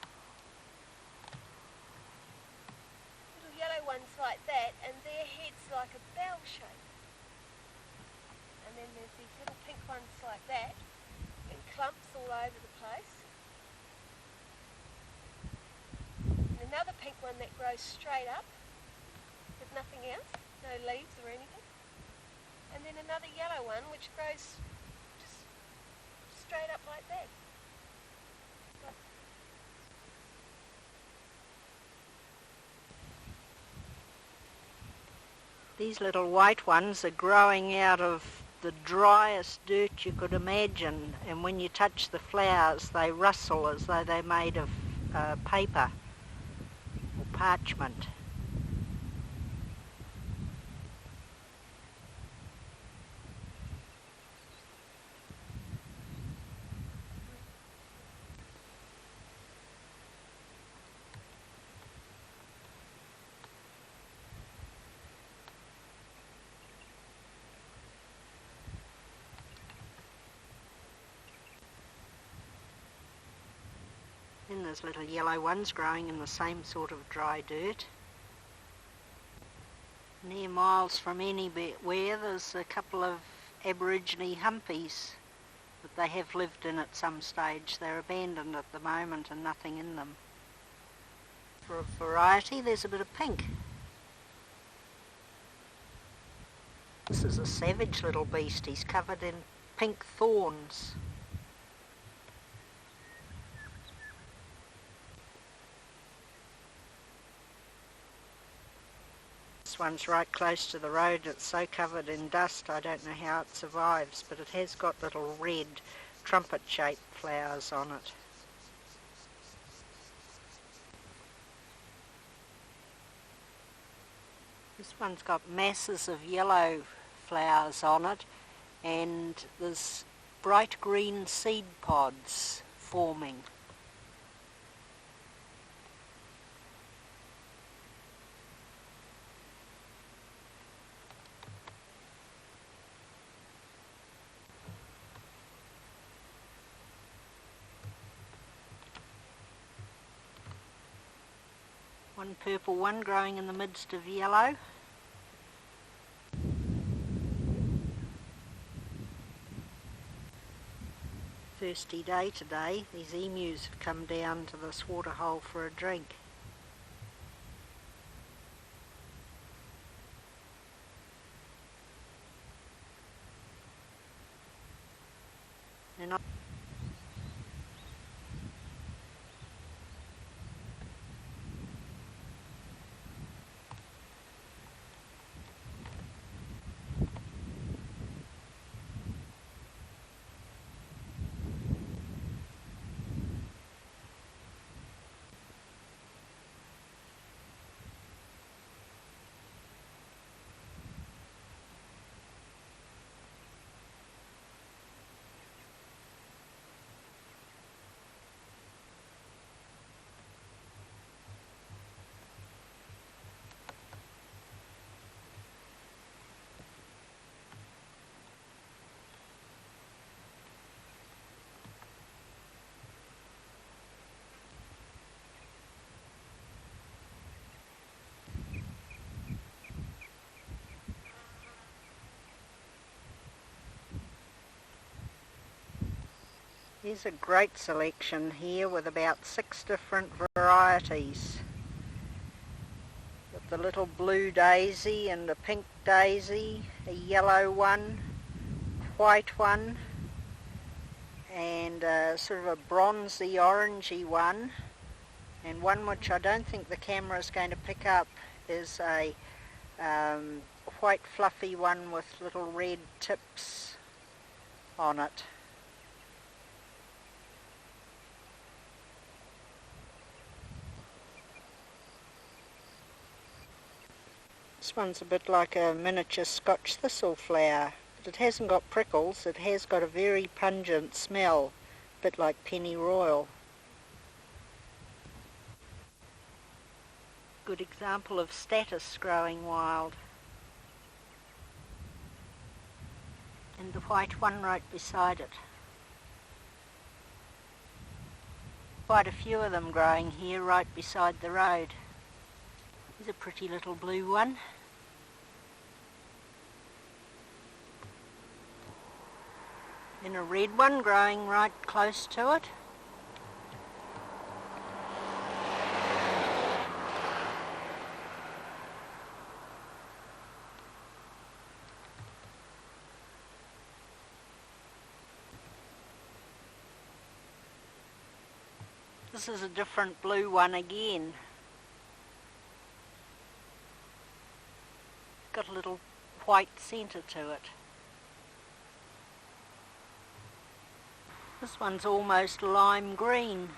yellow ones like that, and their head's like a bell shape. And then there's these little pink ones like that, in clumps all over the place. And another pink one that grows straight up, with nothing else, no leaves or anything. And then another yellow one which grows just straight up like that. These little white ones are growing out of the driest dirt you could imagine, and when you touch the flowers they rustle as though they're made of paper or parchment. again. There's little yellow ones growing in the same sort of dry dirt. Near miles from anywhere there's a couple of Aborigine humpies that they have lived in at some stage. They're abandoned at the moment and nothing in them. For a variety, there's a bit of pink. This is a savage little beast. He's covered in pink thorns. This one's right close to the road. It's so covered in dust I don't know how it survives, but it has got little red trumpet-shaped flowers on it. This one's got masses of yellow flowers on it, and there's bright green seed pods forming. One purple one growing in the midst of yellow. Thirsty day today. These emus have come down to this waterhole for a drink. And there's a great selection here with about 6 different varieties. Got the little blue daisy and a pink daisy, a yellow one, white one, and sort of a bronzy orangey one, and one which I don't think the camera is going to pick up is a white fluffy one with little red tips on it. This one's a bit like a miniature Scotch thistle flower, but it hasn't got prickles. It has got a very pungent smell, a bit like pennyroyal. Good example of statice growing wild. And the white one right beside it. Quite a few of them growing here right beside the road. Here's a pretty little blue one. And a red one growing right close to it. This is a different blue one again. Got a little white centre to it. This one's almost lime green.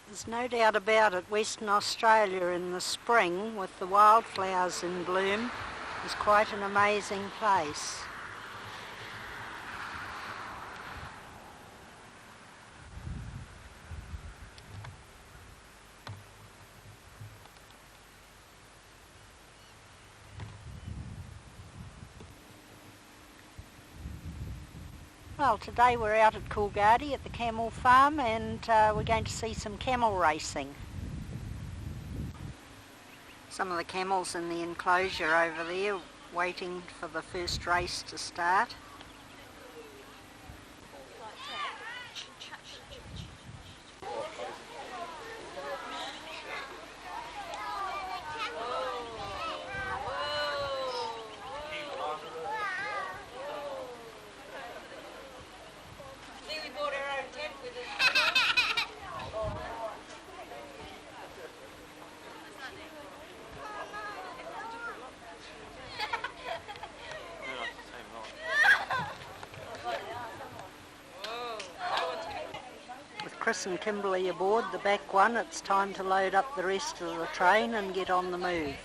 There's no doubt about it, Western Australia in the spring with the wildflowers in bloom is quite an amazing place. Well, today we're out at Kalgoorlie at the camel farm, and we're going to see some camel racing. Some of the camels in the enclosure over there waiting for the first race to start. Chris and Kimberly aboard the back one, it's time to load up the rest of the train and get on the move.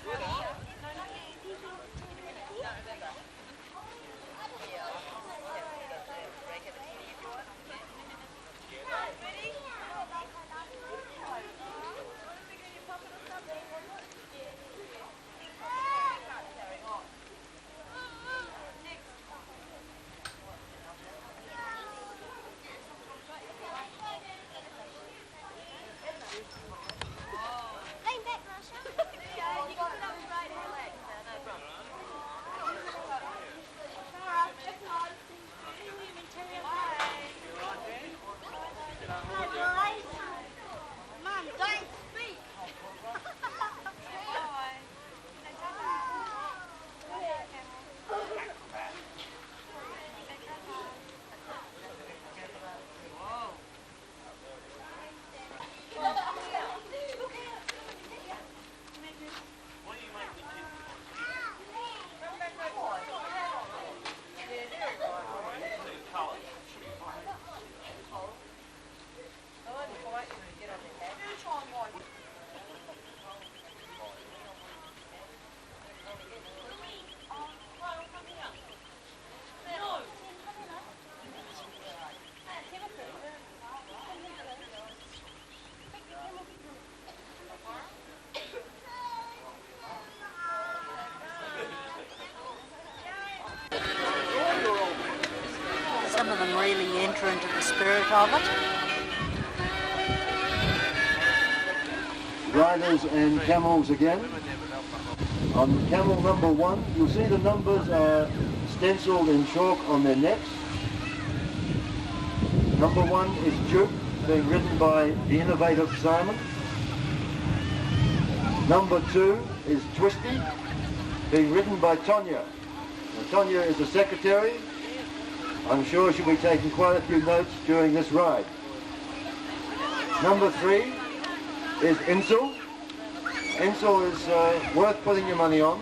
Some of them really enter into the spirit of it. Riders and camels again. On camel number 1, you'll see the numbers are stenciled in chalk on their necks. Number 1 is Duke, being ridden by the innovative Simon. Number 2 is Twisty, being ridden by Tonya. Now, Tonya is the secretary. I'm sure she'll be taking quite a few notes during this ride. Number 3 is Insel. Insel is worth putting your money on.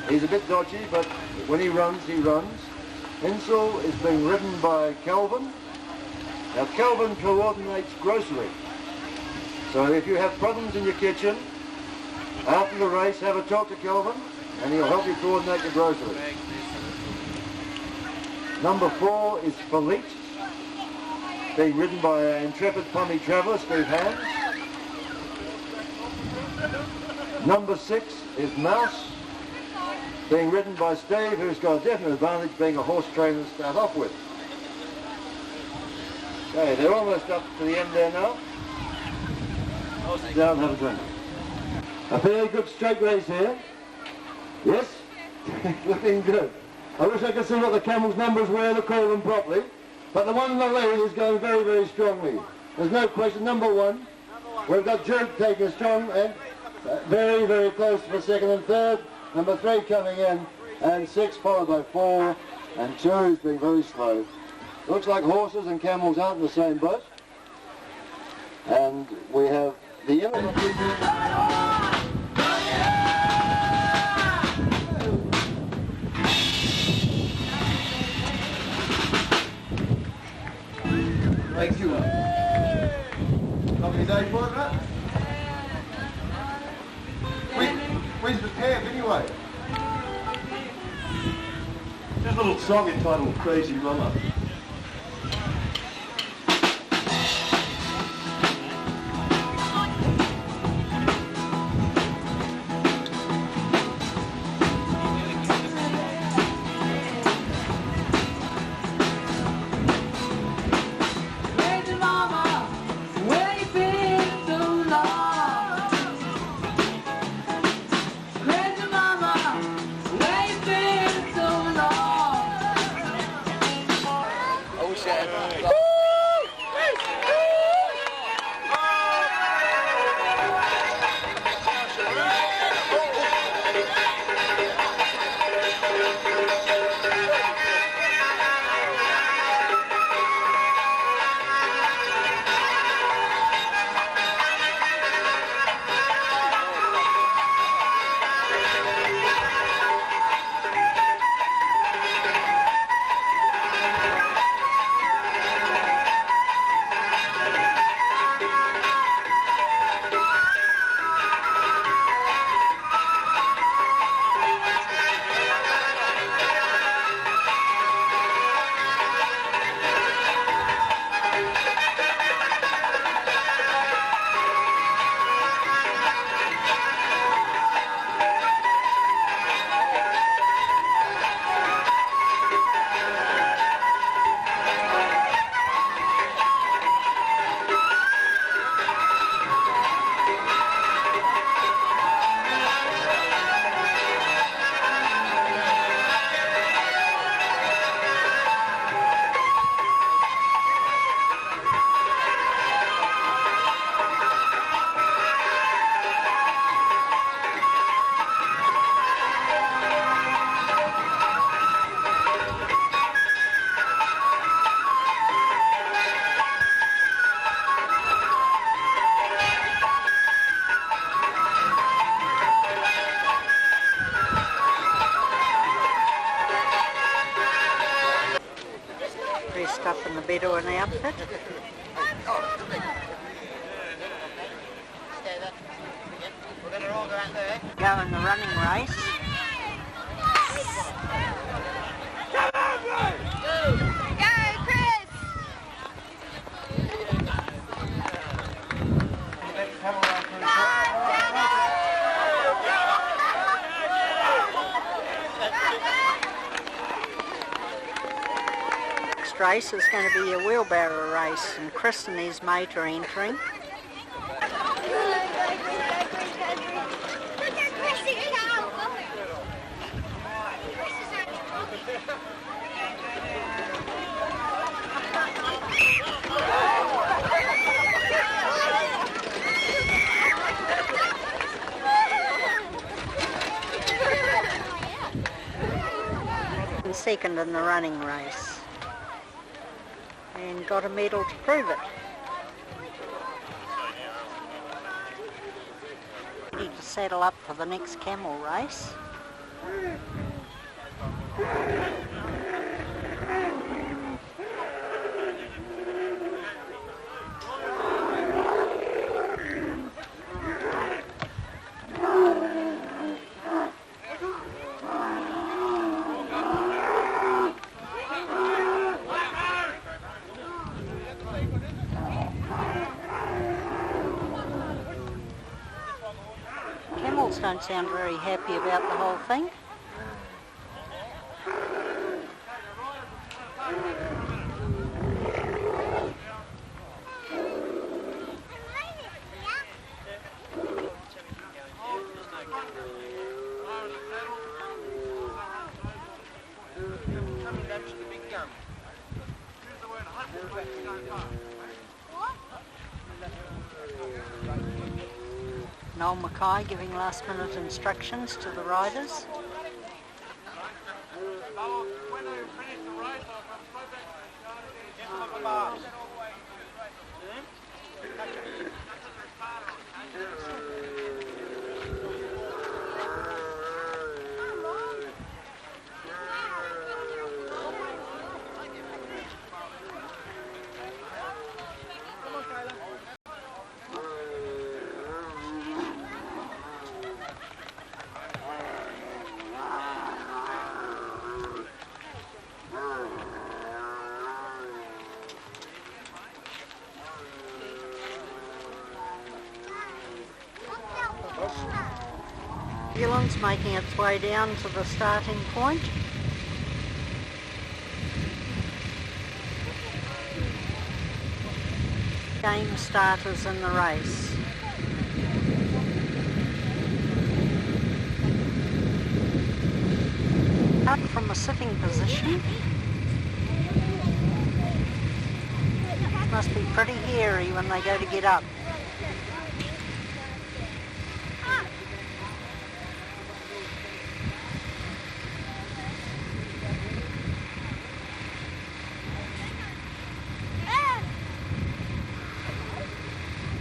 He's a bit dodgy, but when he runs, he runs. Insel is being ridden by Calvin. Now Calvin coordinates grocery. So if you have problems in your kitchen, after the race, have a talk to Calvin and he'll help you coordinate your grocery. Number 4 is Felice, being ridden by our intrepid Pommy traveller, Steve Hans. Number 6 is Mouse, being ridden by Steve, who's got a definite advantage being a horse trainer to start off with. Okay, they're almost up to the end there now. Sit down and have a drink. A fairly good straight race here. Yes? Looking good. I wish I could see what the camels' numbers were to call them properly, but the one in the lead is going very, very strongly. There's no question. Number 1, we've got Duke taking a strong and very, very close for second and third. Number 3 coming in, and 6 followed by 4, and 2 is being very slow. Looks like horses and camels aren't in the same boat. And we have the Thank you. Lovely day for it, right? Where's the tab anyway? There's a little song entitled Crazy Mama. Dressed up in the Bedouin outfit. Go in the running race. Next race is going to be a wheelbarrow race, and Chris and his mate are entering. And second in the running race, and got a medal to prove it. Ready to saddle up for the next camel race. Camels don't sound very happy about the whole thing. Noel Mackay giving last minute instructions to the riders. Ambulance making its way down to the starting point. Game starters in the race. Up from a sitting position. must be pretty hairy when they go to get up.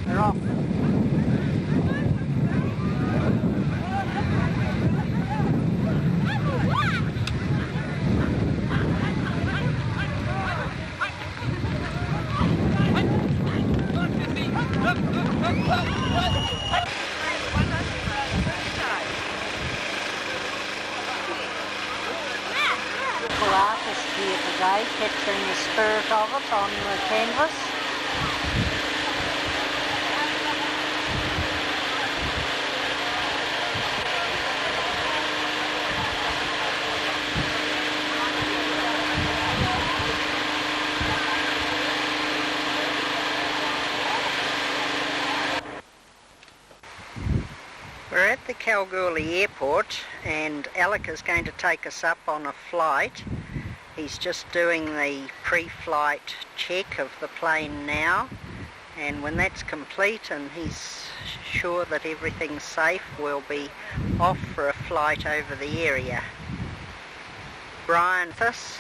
They're off. Artist here today, capturing the spirit of it on the canvas. We're at the Kalgoorlie airport and Alec is going to take us up on a flight. He's just doing the pre-flight check of the plane now, and when that's complete and he's sure that everything's safe, we'll be off for a flight over the area. Brian Fiss.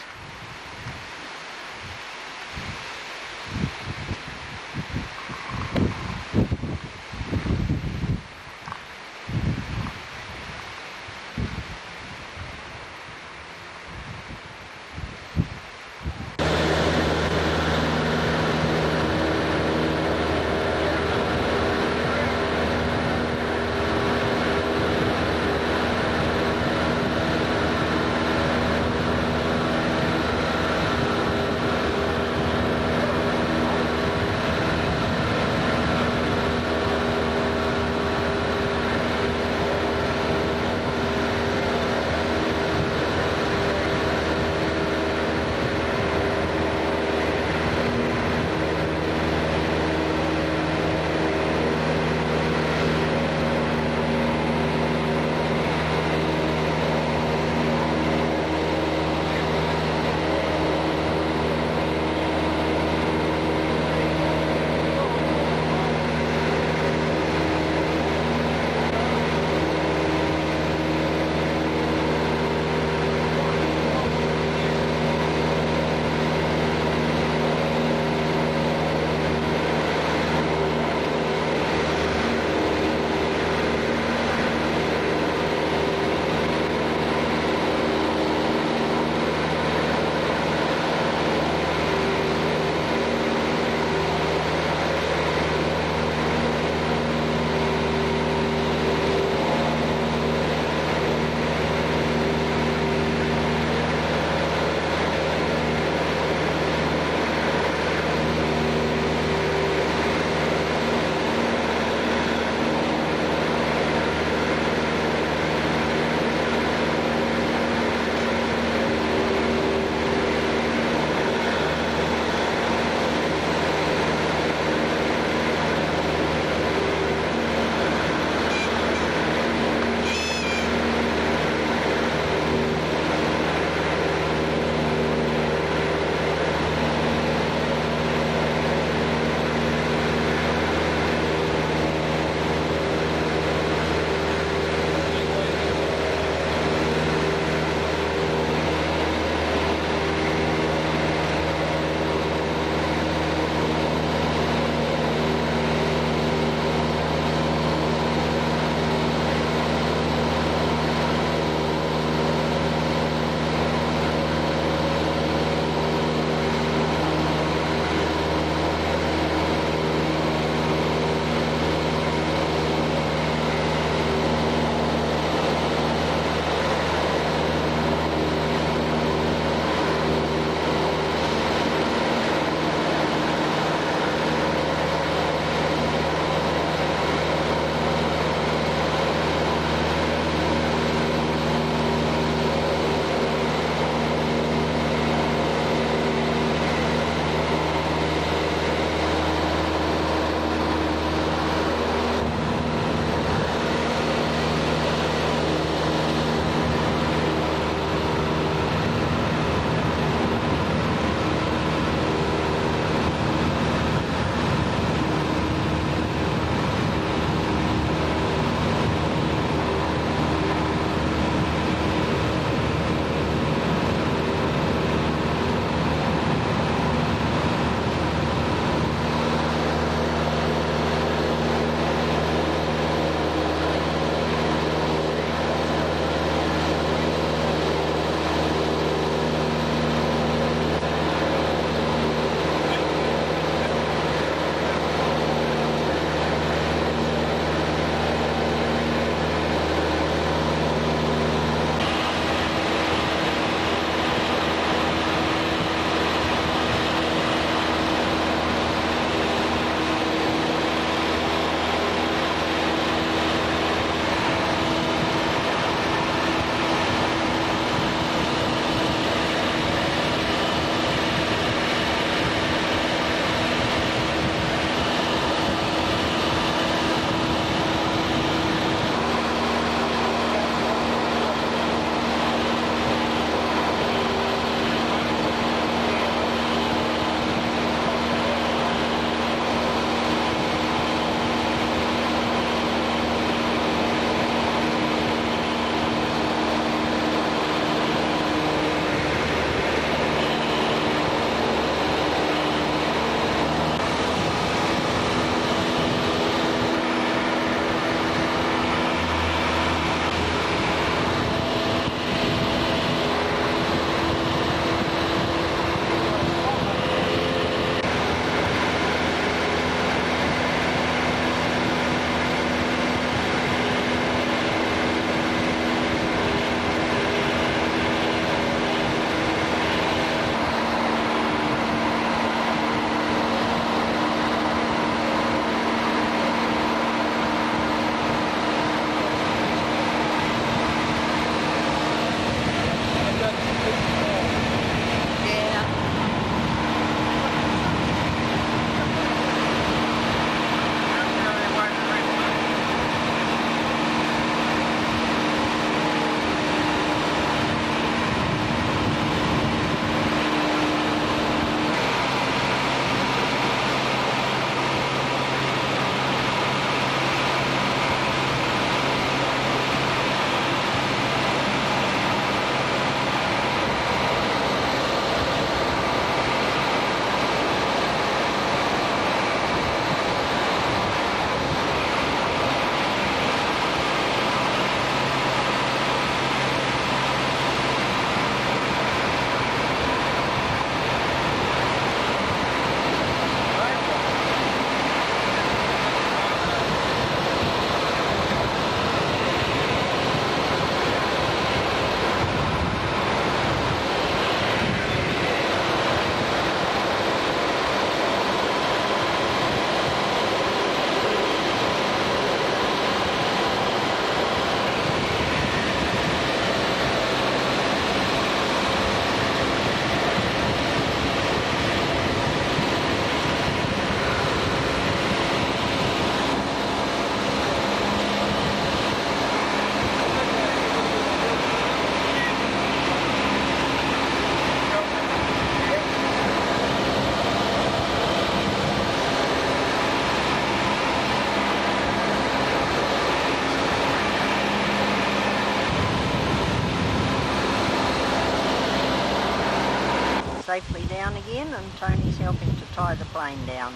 safely down again, and Tony's helping to tie the plane down.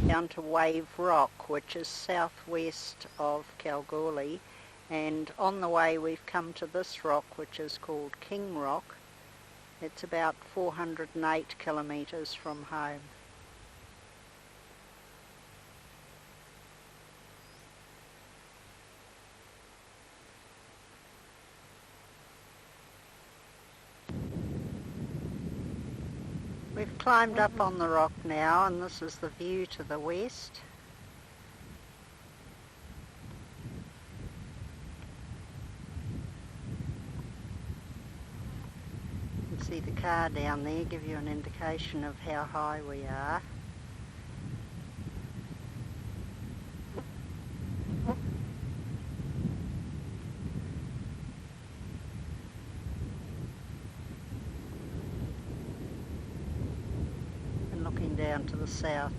Down to Wave Rock, which is southwest of Kalgoorlie, and on the way we've come to this rock, which is called King Rock. It's about 408 kilometres from home. We've climbed up on the rock now, and this is the view to the west. You can see the car down there, give you an indication of how high we are. Looking down to the south.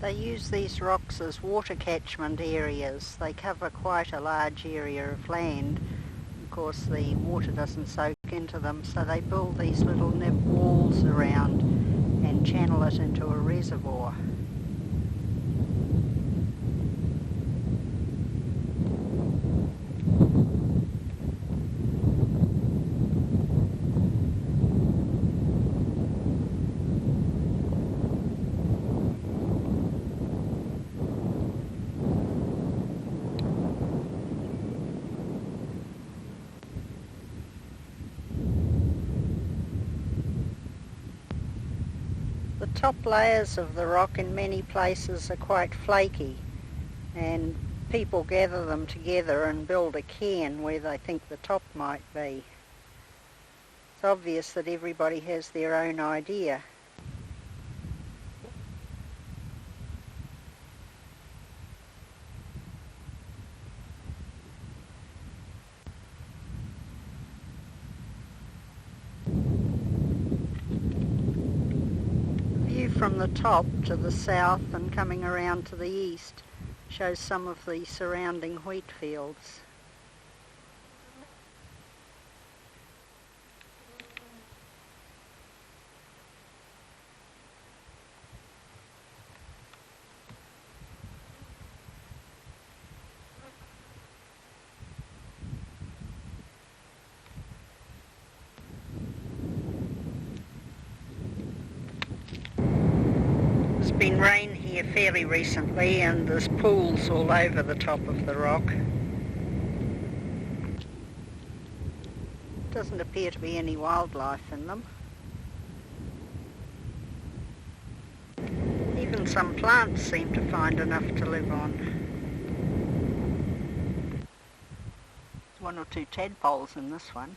They use these rocks as water catchment areas. They cover quite a large area of land. Of course, the water doesn't soak into them, so they build these little nib walls around and channel it into a reservoir. The top layers of the rock in many places are quite flaky, and people gather them together and build a cairn where they think the top might be. It's obvious that everybody has their own idea. From the top to the south and coming around to the east shows some of the surrounding wheat fields. There's been rain here fairly recently, and there's pools all over the top of the rock. Doesn't appear to be any wildlife in them. Even some plants seem to find enough to live on. There's one or two tadpoles in this one.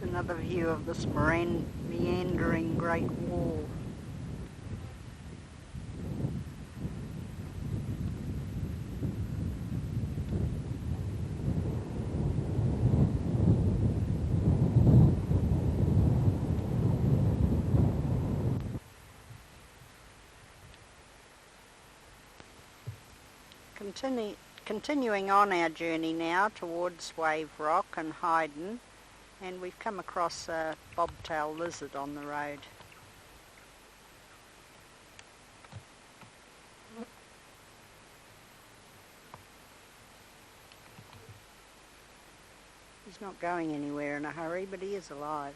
Another view of this meandering great wall. Continuing on our journey now towards Wave Rock and Hayden, and we've come across a bobtail lizard on the road. He's not going anywhere in a hurry, but he is alive.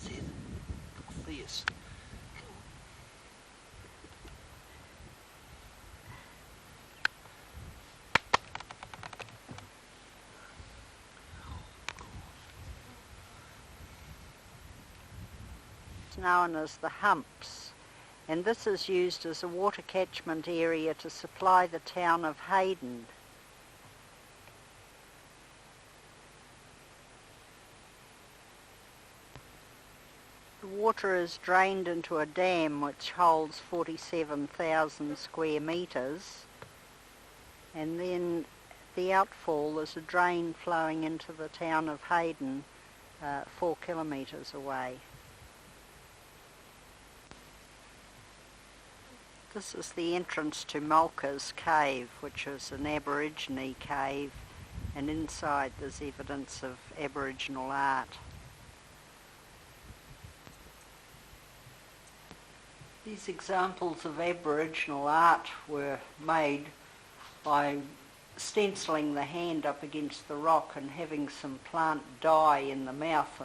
it. Fierce. It's known as the humps, and this is used as a water catchment area to supply the town of Hayden. The water is drained into a dam which holds 47,000 square metres, and then the outfall is a drain flowing into the town of Hayden 4 kilometres away. This is the entrance to Mulca's Cave, which is an Aborigine cave, and inside there's evidence of Aboriginal art. These examples of Aboriginal art were made by stenciling the hand up against the rock and having some plant dye in the mouth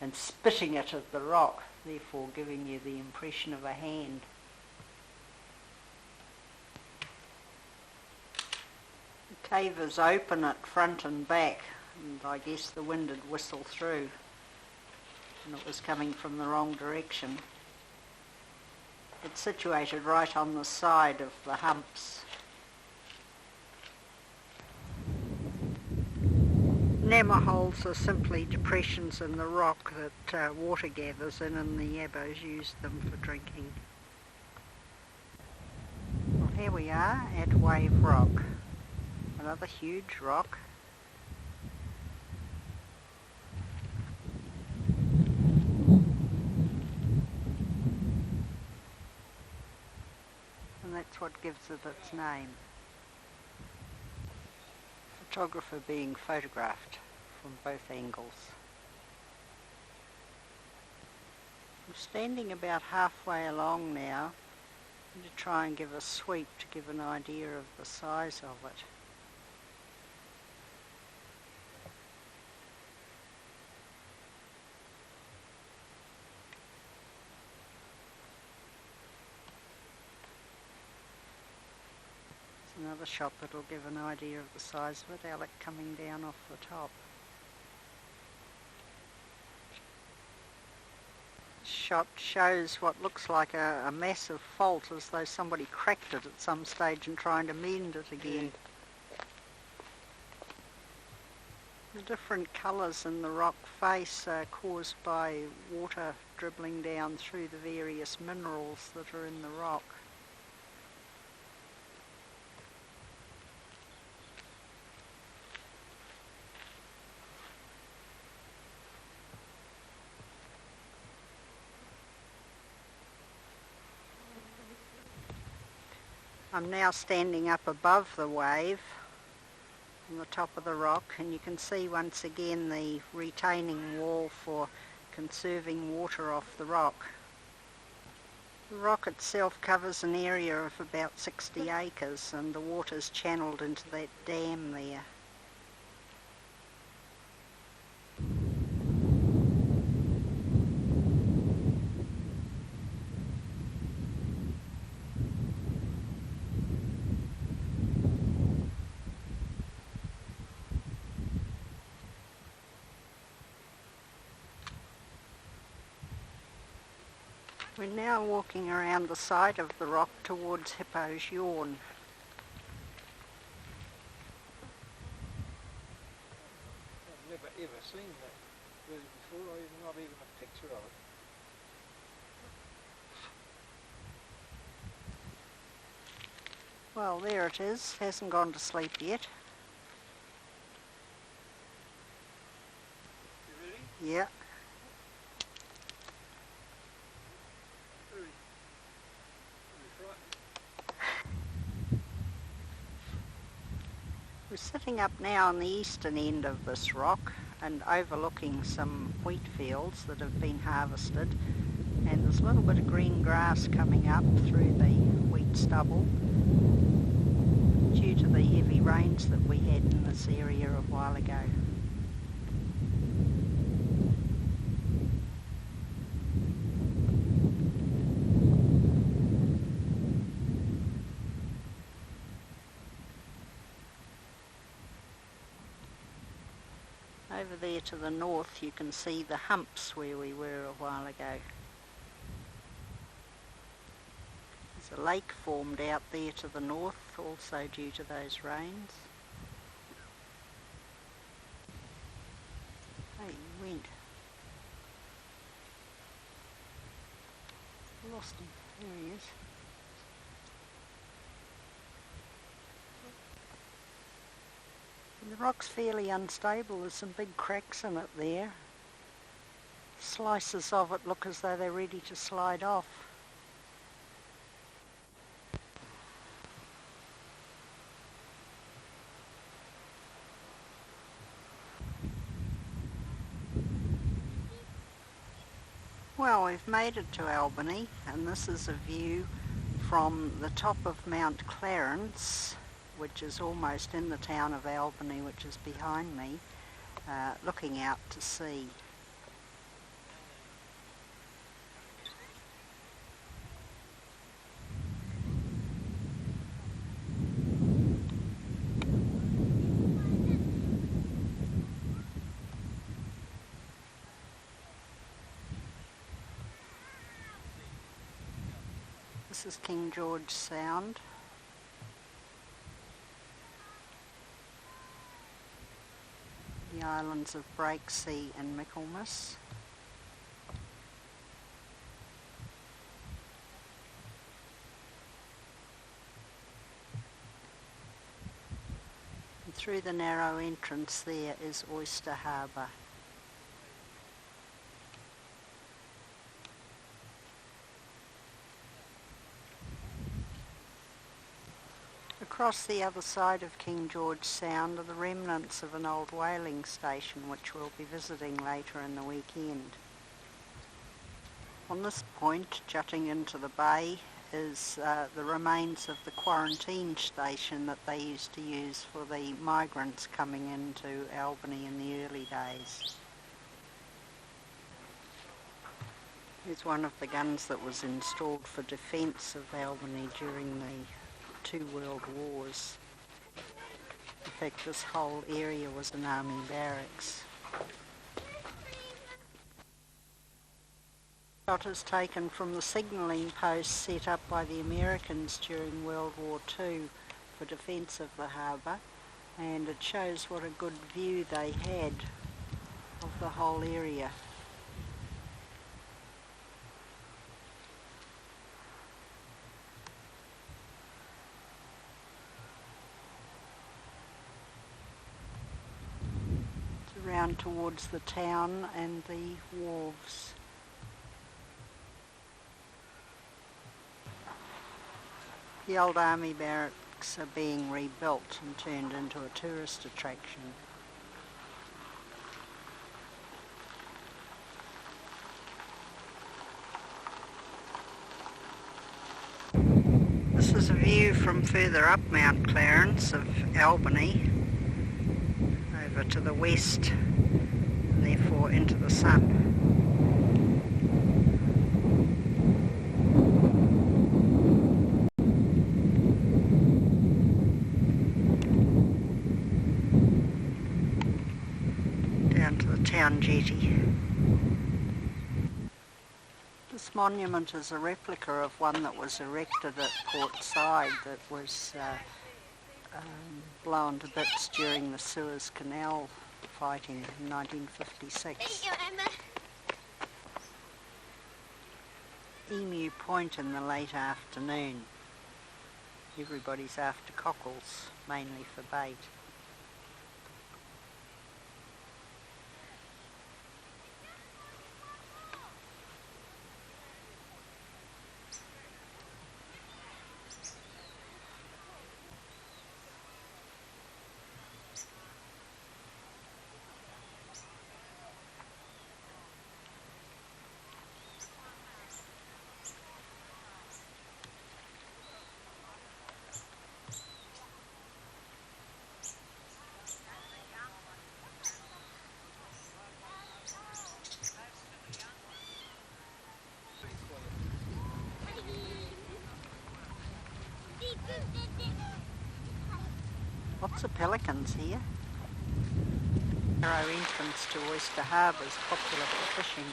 and spitting it at the rock, therefore giving you the impression of a hand. The cave is open at front and back, and I guess the wind had whistled through and it was coming from the wrong direction. It's situated right on the side of the humps. Nammer holes are simply depressions in the rock that water gathers in, and the Abos use them for drinking. Well, here we are at Wave Rock. Another huge rock. And that's what gives it its name. Photographer being photographed from both angles. I'm standing about halfway along now to try and give a sweep to give an idea of the size of it. Another shot that will give an idea of the size of it, Alec coming down off the top. This shot shows what looks like a massive fault, as though somebody cracked it at some stage and trying to mend it again. The different colours in the rock face are caused by water dribbling down through the various minerals that are in the rock. I'm now standing up above the wave on the top of the rock, and you can see once again the retaining wall for conserving water off the rock. The rock itself covers an area of about 60 acres, and the water's channelled into that dam there. We're now walking around the side of the rock towards Hippo's Yawn. I've never ever seen that really before, or even not even a picture of it. Well, there it is. Hasn't gone to sleep yet. You ready? Yeah. We're sitting up now on the eastern end of this rock and overlooking some wheat fields that have been harvested, and there's a little bit of green grass coming up through the wheat stubble due to the heavy rains that we had in this area a while ago. Over there to the north you can see the humps where we were a while ago. There's a lake formed out there to the north, also due to those rains. Hey, he went. Lost him. There he is. The rock's fairly unstable. There's some big cracks in it there. Slices of it look as though they're ready to slide off. Well, we've made it to Albany, and this is a view from the top of Mount Clarence, which is almost in the town of Albany, which is behind me, looking out to sea. This is King George Sound. The islands of Breaksea and Michaelmas. And through the narrow entrance there is Oyster Harbour. Across the other side of King George Sound are the remnants of an old whaling station which we'll be visiting later in the weekend. On this point, jutting into the bay, is the remains of the quarantine station that they used to use for the migrants coming into Albany in the early days. Here's one of the guns that was installed for defence of Albany during the 2 world wars. In fact, this whole area was an army barracks. Shot is taken from the signalling post set up by the Americans during World War II for defence of the harbour, and it shows what a good view they had of the whole area. Around towards the town and the wharves. The old army barracks are being rebuilt and turned into a tourist attraction. This is a view from further up Mount Clarence of Albany, over to the west, and therefore into the sun. Down to the town jetty. This monument is a replica of one that was erected at Port Side that was blown to bits during the Suez Canal fighting in 1956. Emu Point in the late afternoon. Everybody's after cockles, mainly for bait. Lots of pelicans here. narrow entrance to Oyster Harbour is popular for fishing.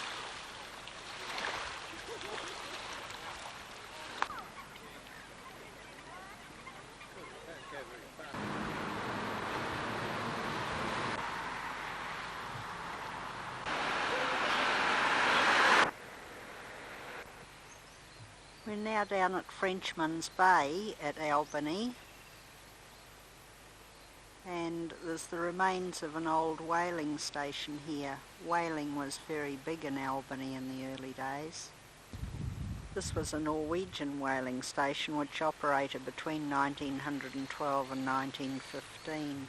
We're now down at Frenchman's Bay at Albany, and there's the remains of an old whaling station here. Whaling was very big in Albany in the early days. This was a Norwegian whaling station which operated between 1912 and 1915.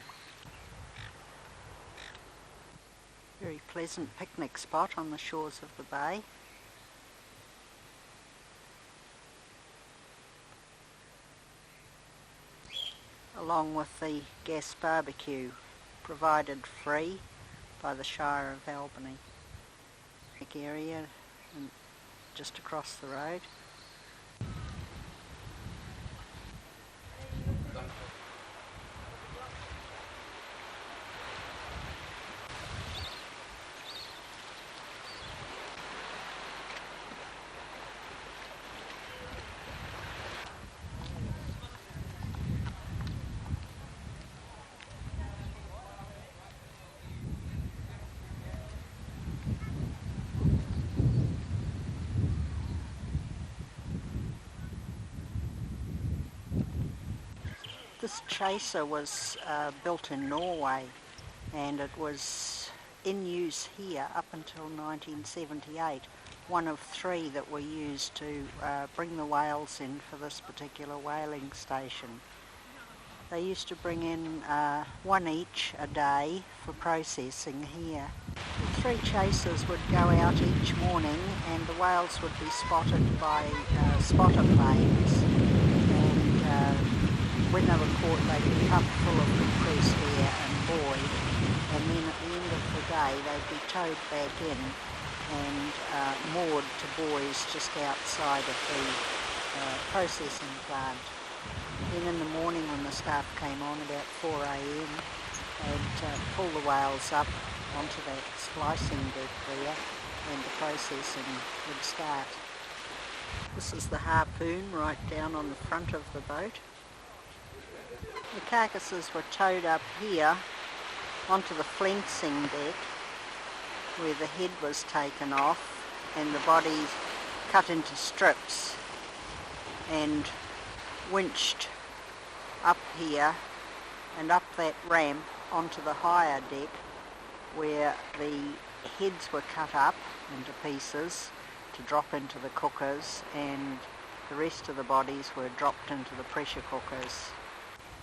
Very pleasant picnic spot on the shores of the bay. Along with the gas barbecue provided free by the Shire of Albany. Area and just across the road. This chaser was built in Norway, and it was in use here up until 1978. One of three that were used to bring the whales in for this particular whaling station. They used to bring in one each a day for processing here. The three chasers would go out each morning, and the whales would be spotted by spotter planes, and when they were caught they'd be pumped full of compressed air and buoyed, and then at the end of the day they'd be towed back in and moored to buoys just outside of the processing plant. Then in the morning when the staff came on about 4 a.m, they'd pull the whales up onto that splicing deck there, and the processing would start. This is the harpoon right down on the front of the boat. The carcasses were towed up here onto the flensing deck where the head was taken off and the body cut into strips and winched up here and up that ramp onto the higher deck where the heads were cut up into pieces to drop into the cookers, and the rest of the bodies were dropped into the pressure cookers.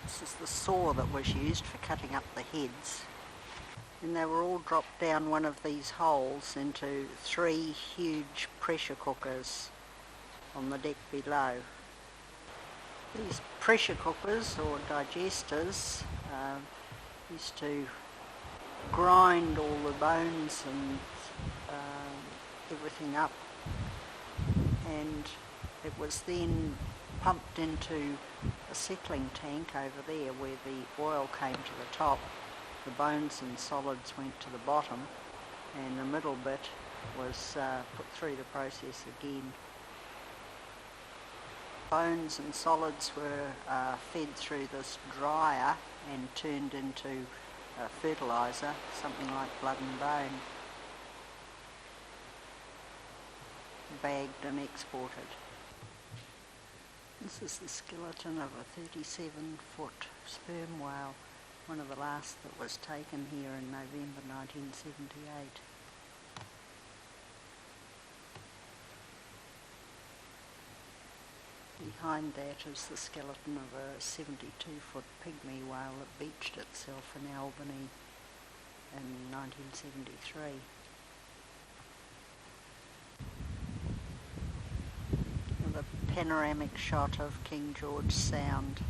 This is the saw that was used for cutting up the heads, and they were all dropped down one of these holes into 3 huge pressure cookers on the deck below. These pressure cookers or digesters used to grind all the bones and everything up, and it was then pumped into a settling tank over there where the oil came to the top, the bones and solids went to the bottom, and the middle bit was put through the process again. Bones and solids were fed through this dryer and turned into fertiliser, something like blood and bone, bagged and exported. This is the skeleton of a 37-foot sperm whale, one of the last that was taken here in November 1978. Behind that is the skeleton of a 72-foot pygmy whale that beached itself in Albany in 1973. The panoramic shot of King George Sound.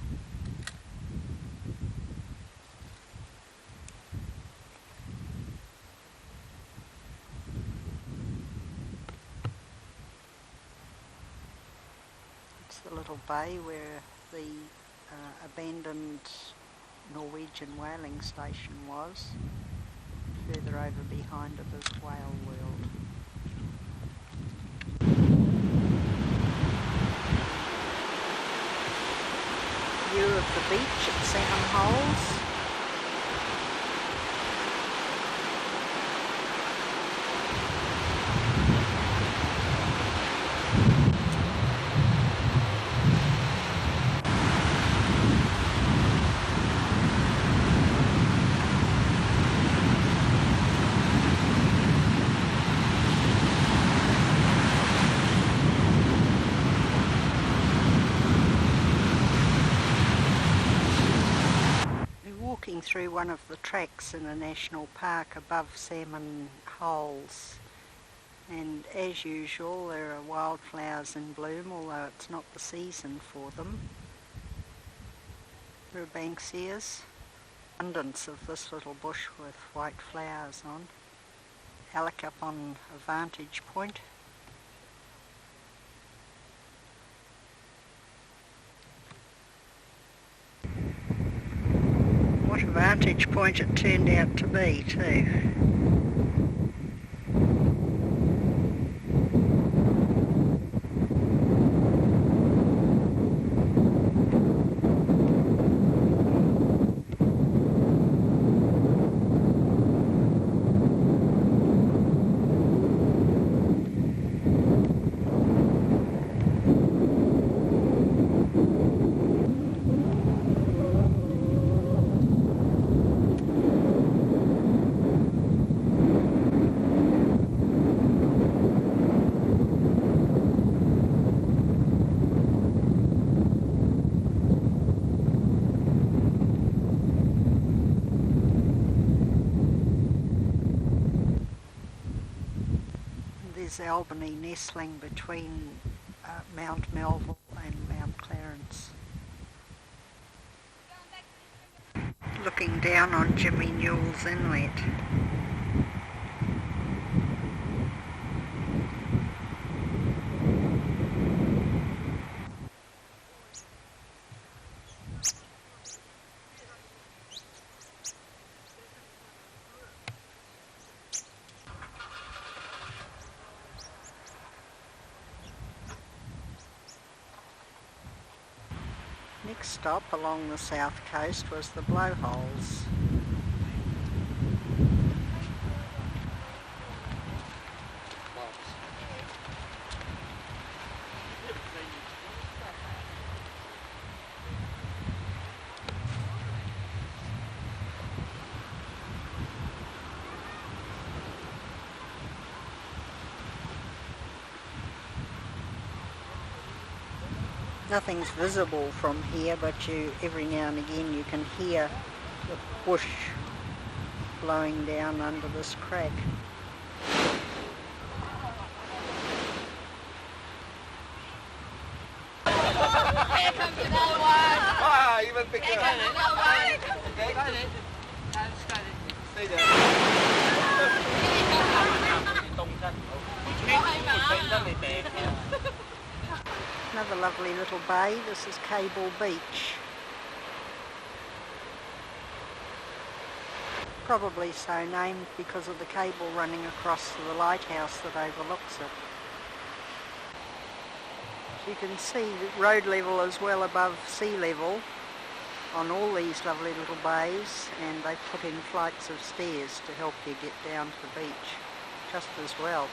It's the little bay where the abandoned Norwegian whaling station was. further over behind it is Whale World. View of the beach at Salmon Holes. Walking through one of the tracks in a national park above Salmon Holes, and as usual there are wildflowers in bloom, although it's not the season for them. There are banksias, abundance of this little bush with white flowers on. Alec up on a vantage point. What a vantage point it turned out to be too. Albany nestling between Mount Melville and Mount Clarence. Looking down on Jimmy Newell's Inlet. Next stop along the south coast was the Blowholes. Nothing's visible from here, but every now and again you can hear the bush blowing down under this crack. Here comes another one. Ah, even bigger. Here comes another one. Stay there. Another lovely little bay. This is Cable Beach. Probably so named because of the cable running across to the lighthouse that overlooks it. As you can see, the road level is well above sea level on all these lovely little bays, and they've put in flights of stairs to help you get down to the beach just as well.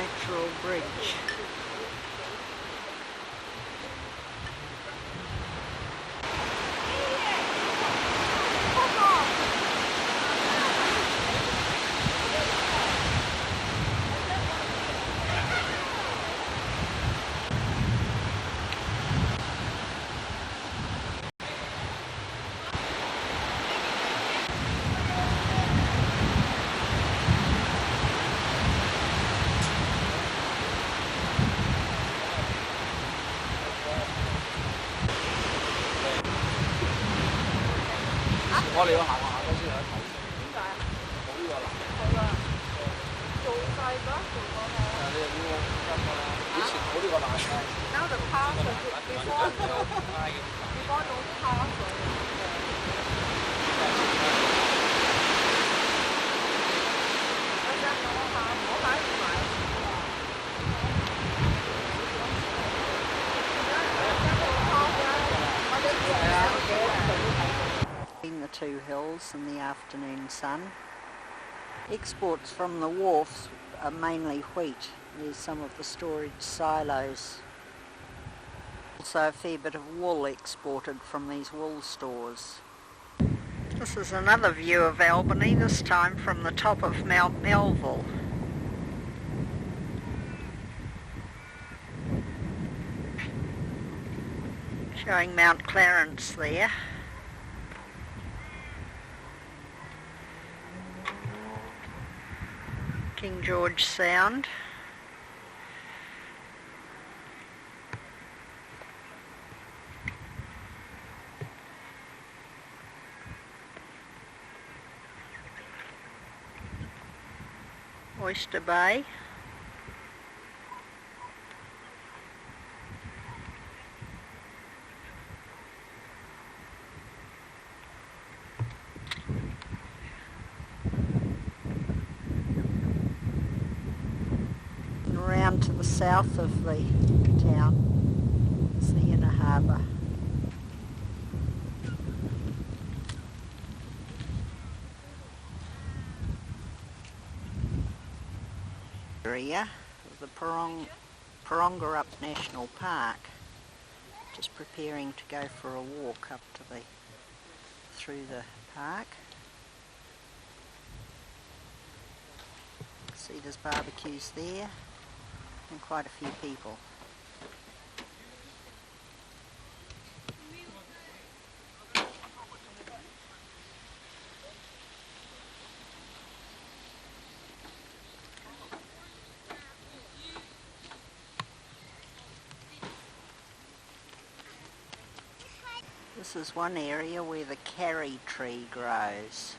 natural bridge. Between the two hills in the afternoon sun. Exports from the wharfs are mainly wheat. There's some of the storage silos. Also a fair bit of wool exported from these wool stores. This is another view of Albany, this time from the top of Mount Melville. Showing Mount Clarence there. King George Sound. Oyster Bay. And around to the south of the town is the inner harbour. Area of the Parongarup National Park. Just preparing to go for a walk up to through the park. See, there's barbecues there and quite a few people. This is one area where the carry tree grows,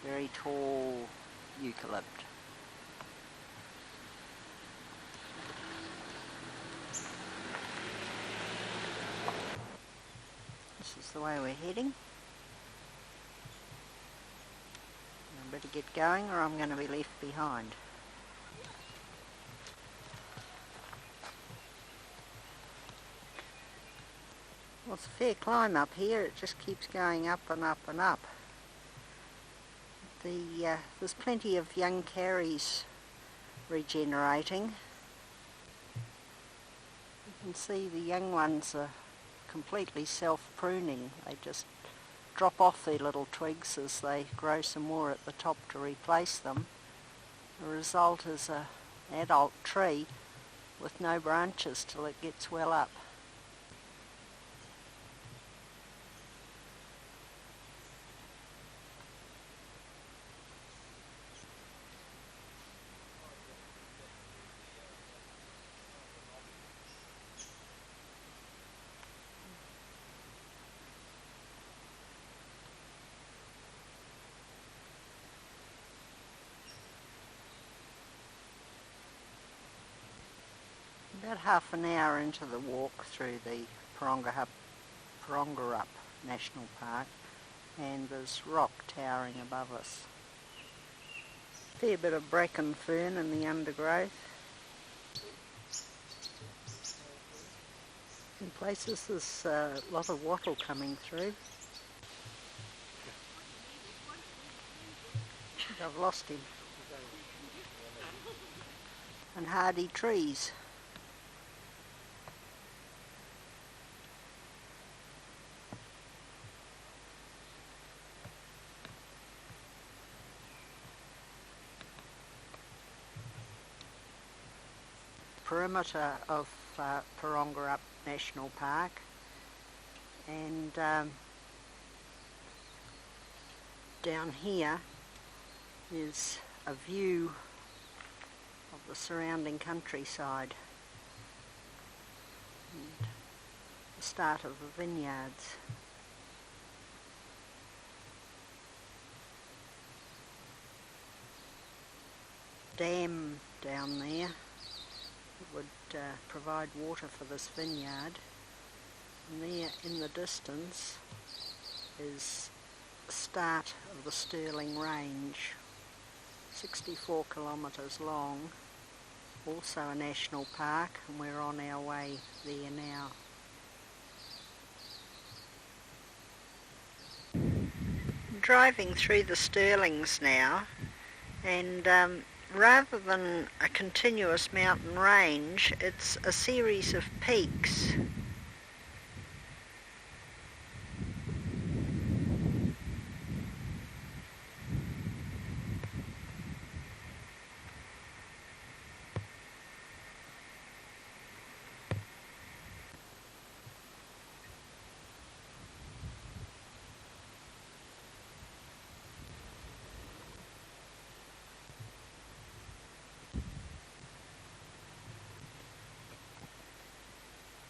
very tall eucalypt. This is the way we're heading. I better get going or I'm going to be left behind. Well, it's a fair climb up here. It just keeps going up and up and up. There's plenty of young carries regenerating. You can see the young ones are completely self-pruning. They just drop off their little twigs as they grow some more at the top to replace them. The result is an adult tree with no branches till it gets well up. About half an hour into the walk through the Parongarup National Park, and there's rock towering above us. Fair bit of bracken fern in the undergrowth. In places there's a lot of wattle coming through. I've lost him. and hardy trees. Perimeter of Parongarup National Park, and down here is a view of the surrounding countryside and the start of the vineyards. Dam down there would provide water for this vineyard, and there in the distance is the start of the Stirling Range, 64 kilometres long, also a national park, and we're on our way there now. Driving through the Stirlings now, and rather than a continuous mountain range, it's a series of peaks.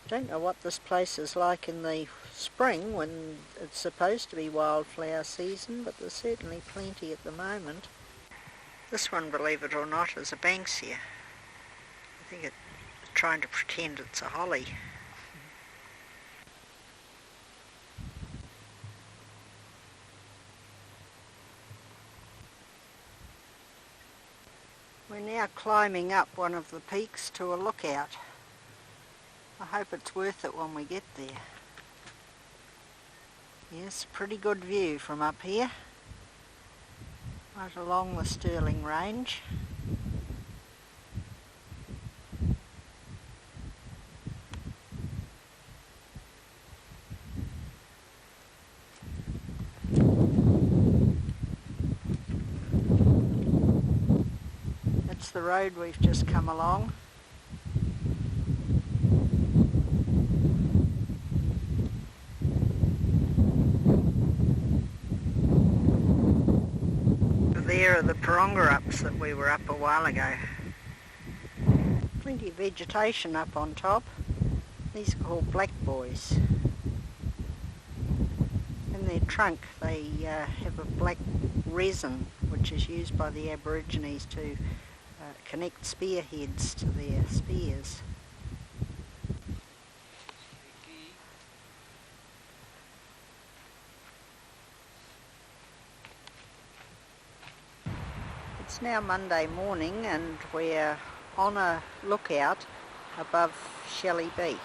I don't know what this place is like in the spring when it's supposed to be wildflower season, but there's certainly plenty at the moment. This one, believe it or not, is a banksia. I think it's trying to pretend it's a holly. We're now climbing up one of the peaks to a lookout. I hope it's worth it when we get there. Yes, pretty good view from up here, right along the Stirling Range. That's the road we've just come along. There are the Parongarups that we were up a while ago. Plenty of vegetation up on top. These are called black boys. In their trunk they have a black resin which is used by the Aborigines to connect spearheads to their spears. It's now Monday morning and we're on a lookout above Shelley Beach.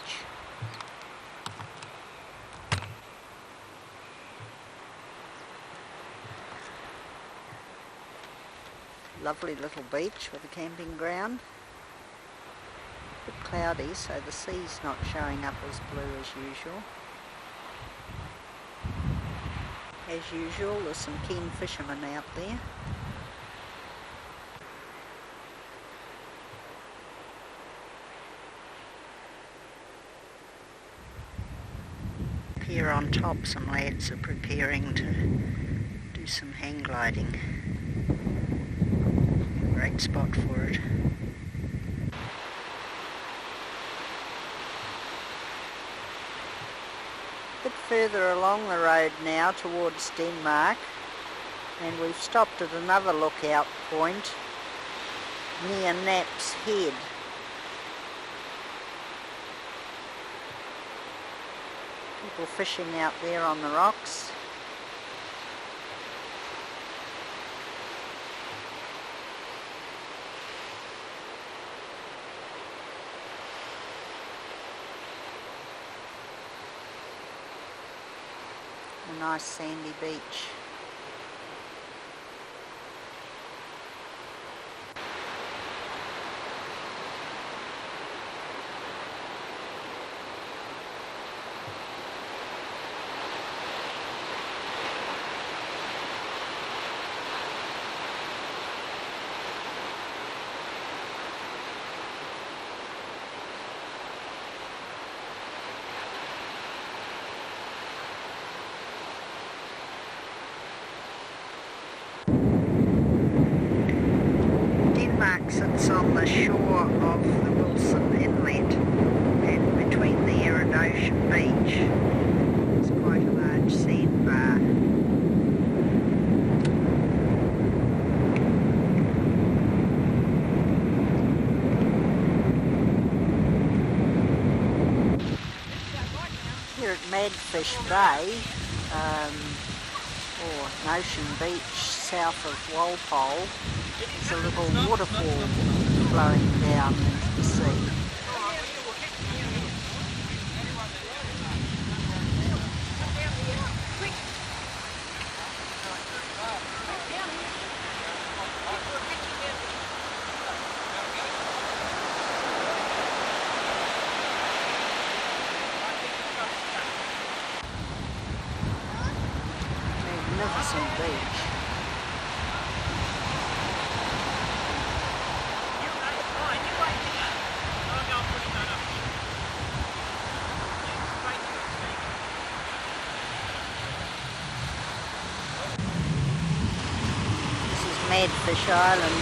Lovely little beach with a camping ground. A bit cloudy, so the sea's not showing up as blue as usual. As usual, there's some keen fishermen out there. Here on top some lads are preparing to do some hang gliding. Great spot for it. A bit further along the road now towards Denmark, and we've stopped at another lookout point near Knapp's Head. People fishing out there on the rocks. A nice sandy beach. on the shore of the Wilson Inlet, and between there and Ocean Beach is quite a large sandbar. Here at Madfish Bay, or Ocean Beach, south of Walpole, there's a little waterfall flowing down into the sea. Magnificent beach. This is Madfish Island.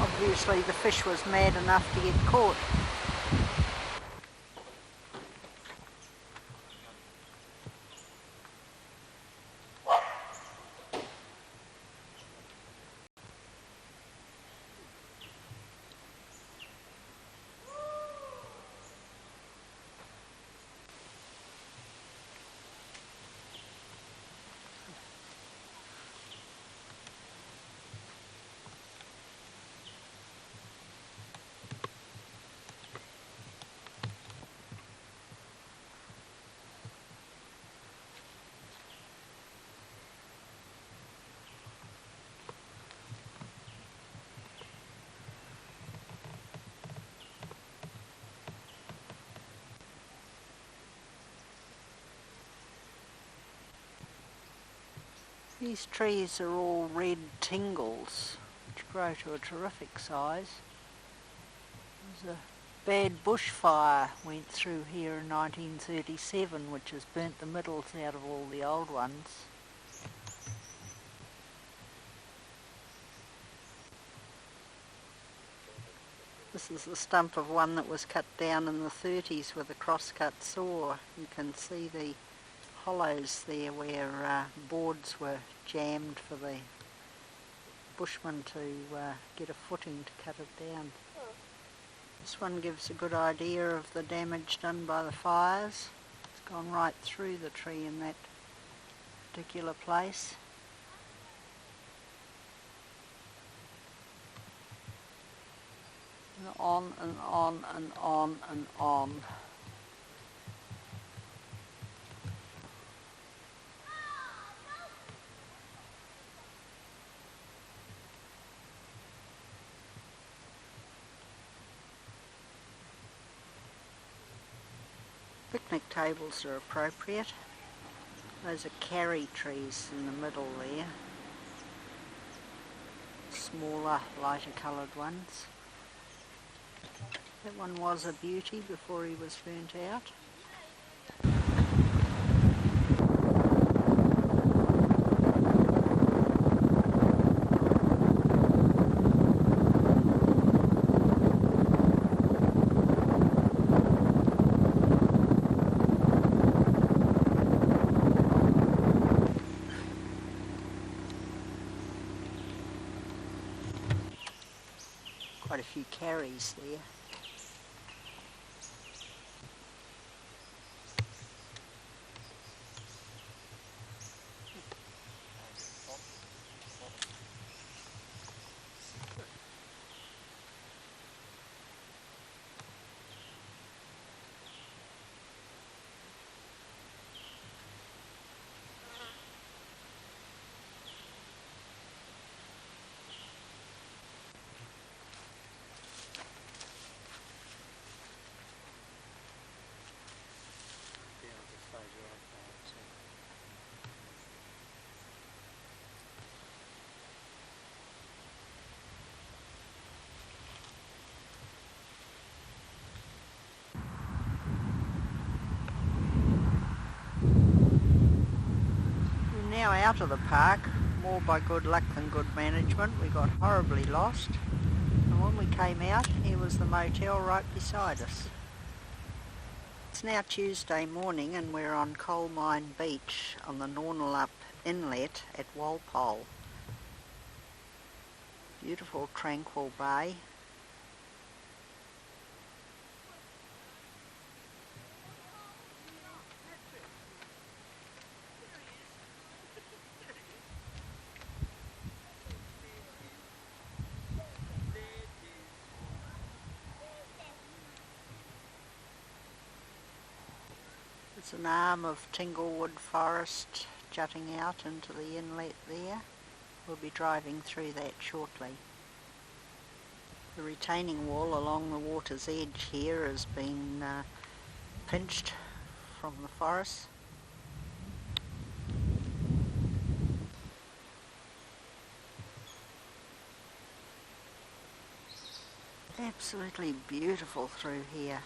Obviously the fish was mad enough to get caught. These trees are all red tingles, which grow to a terrific size. There's a bad bushfire went through here in 1937, which has burnt the middles out of all the old ones. This is the stump of one that was cut down in the 30s with a crosscut saw. You can see the hollows there where boards were jammed for the bushmen to get a footing to cut it down. This one gives a good idea of the damage done by the fires. It's gone right through the tree in that particular place. And on and on and on and on. Picnic tables are appropriate. Those are carry trees in the middle there. Smaller, lighter coloured ones. That one was a beauty before he was burnt out. Quite a few carries there. now out of the park, more by good luck than good management. We got horribly lost, and when we came out, here was the motel right beside us. It's now Tuesday morning and we're on Coal Mine Beach on the Nullabor Inlet at Walpole. Beautiful tranquil bay. There's an arm of Tinglewood Forest jutting out into the inlet there. We'll be driving through that shortly. The retaining wall along the water's edge here has been pinched from the forest. Absolutely beautiful through here.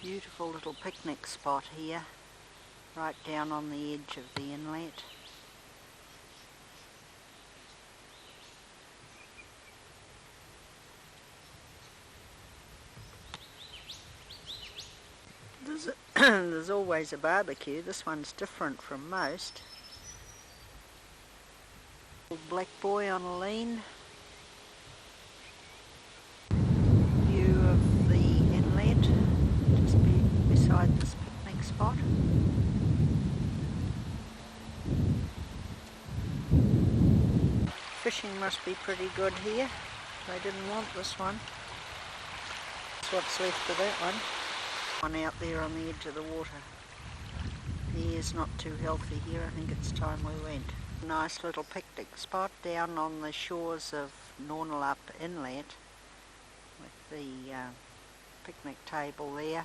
Beautiful little picnic spot here, right down on the edge of the inlet. There's always a barbecue. This one's different from most. Black boy on a lean. View of the inlet, just beside this picnic spot. Fishing must be pretty good here. They didn't want this one. That's what's left of that one. One out there on the edge of the water. The air's not too healthy here. I think it's time we went. Nice little picnic spot down on the shores of Nullabor Inlet with the picnic table there.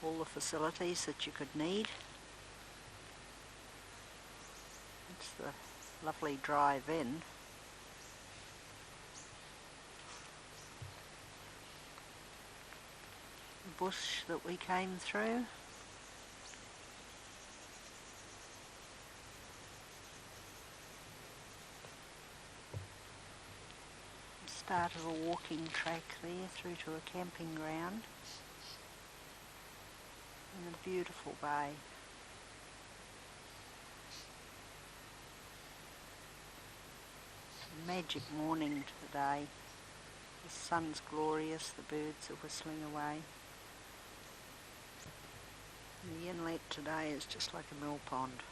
All the facilities that you could need. It's the lovely drive in. The bush that we came through. Start of a walking track there through to a camping ground and a beautiful bay. It's a magic morning today. The sun's glorious, the birds are whistling away. And the inlet today is just like a mill pond.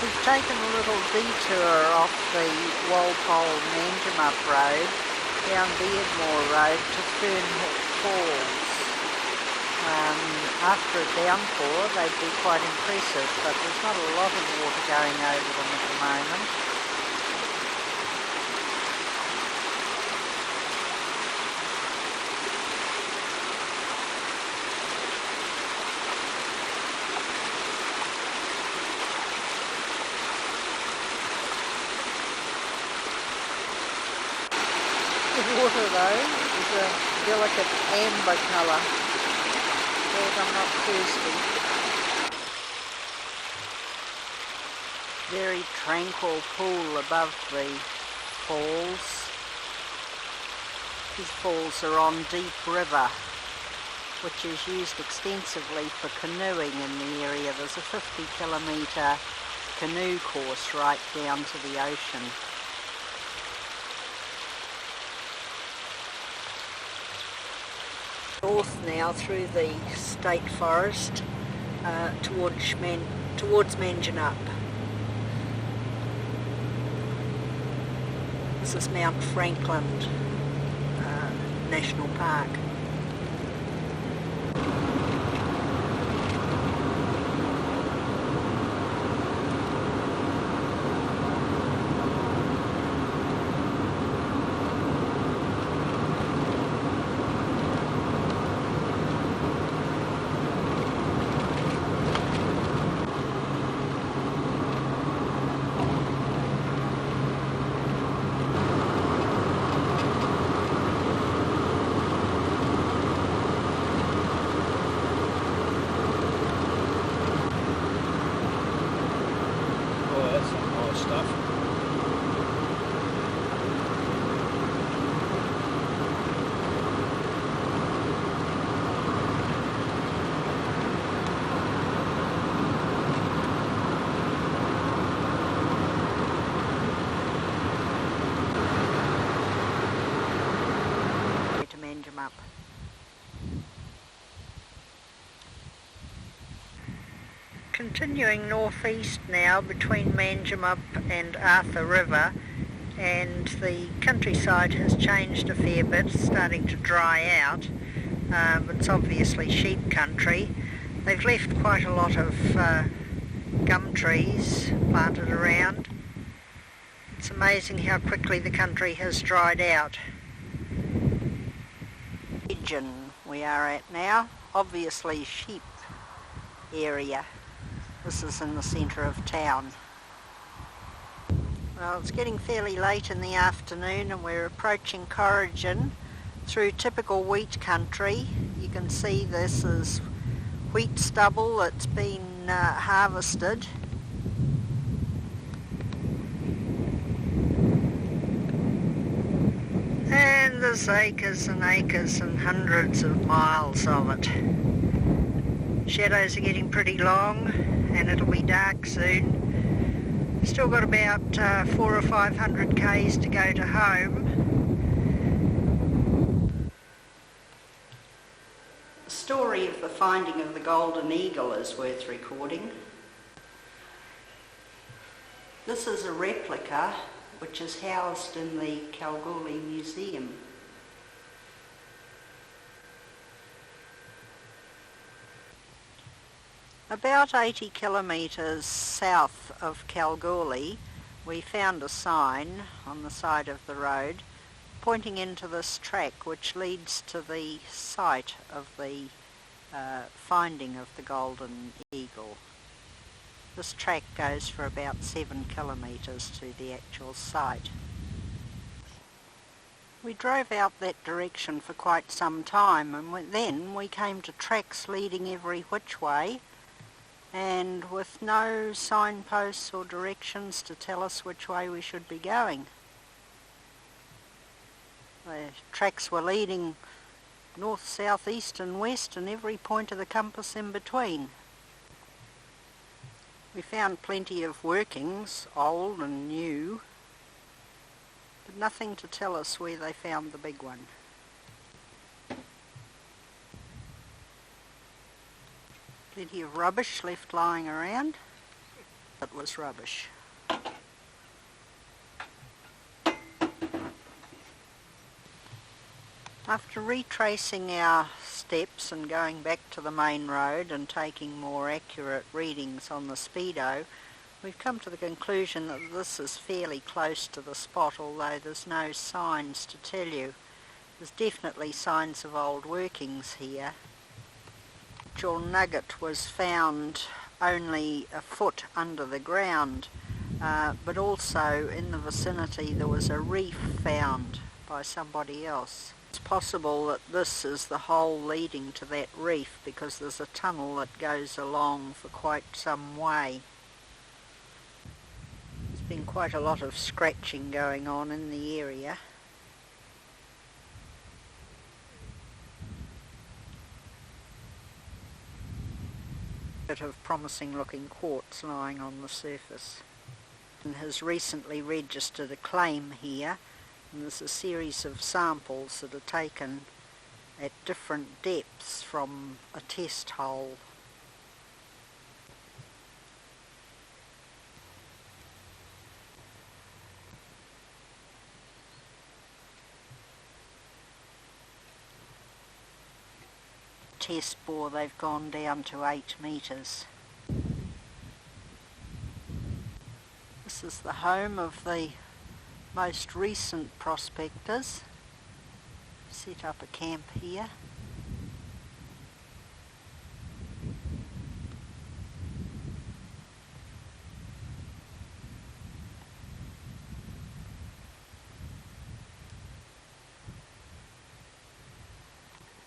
We've taken a little detour off the Walpole-Manjimup Road down Beardmore Road to Fernhook Falls. After a downpour they'd be quite impressive, but there's not a lot of water going over them at the moment. The water though is a delicate amber colour, but I'm not thirsty. Very tranquil pool above the falls. These falls are on Deep River, which is used extensively for canoeing in the area. There's a 50-kilometre canoe course right down to the ocean. North now through the state forest towards Manjinup. This is Mount Franklin National Park. Up. Continuing northeast now between Manjinup and Arthur River, and the countryside has changed a fair bit, starting to dry out. It's obviously sheep country. They've left quite a lot of gum trees planted around. It's amazing how quickly the country has dried out. Region we are at now, obviously sheep area. This is in the centre of town. Well, it's getting fairly late in the afternoon and we're approaching Corrigin through typical wheat country. You can see this is wheat stubble that's been harvested. And there's acres and acres and hundreds of miles of it. Shadows are getting pretty long and it'll be dark soon. Still got about 400 or 500 k's to go to home. The story of the finding of the golden eagle is worth recording. This is a replica which is housed in the Kalgoorlie Museum. About 80 kilometres south of Kalgoorlie, we found a sign on the side of the road pointing into this track which leads to the site of the finding of the golden eagle. This track goes for about 7 kilometres to the actual site. We drove out that direction for quite some time, and then we came to tracks leading every which way, and with no signposts or directions to tell us which way we should be going. The tracks were leading north, south, east and west, and every point of the compass in between. We found plenty of workings, old and new, but nothing to tell us where they found the big one. Plenty of rubbish left lying around. It was rubbish. After retracing our steps and going back to the main road and taking more accurate readings on the speedo, we've come to the conclusion that this is fairly close to the spot, although there's no signs to tell you. There's definitely signs of old workings here. The actual nugget was found only a foot under the ground, but also in the vicinity there was a reef found by somebody else. It's possible that this is the hole leading to that reef because there's a tunnel that goes along for quite some way. There's been quite a lot of scratching going on in the area. bit of promising looking quartz lying on the surface. And has recently registered a claim here, and there's a series of samples that are taken at different depths from a test hole. Test bore, they've gone down to 8 metres. This is the home of the most recent prospectors. Set up a camp here.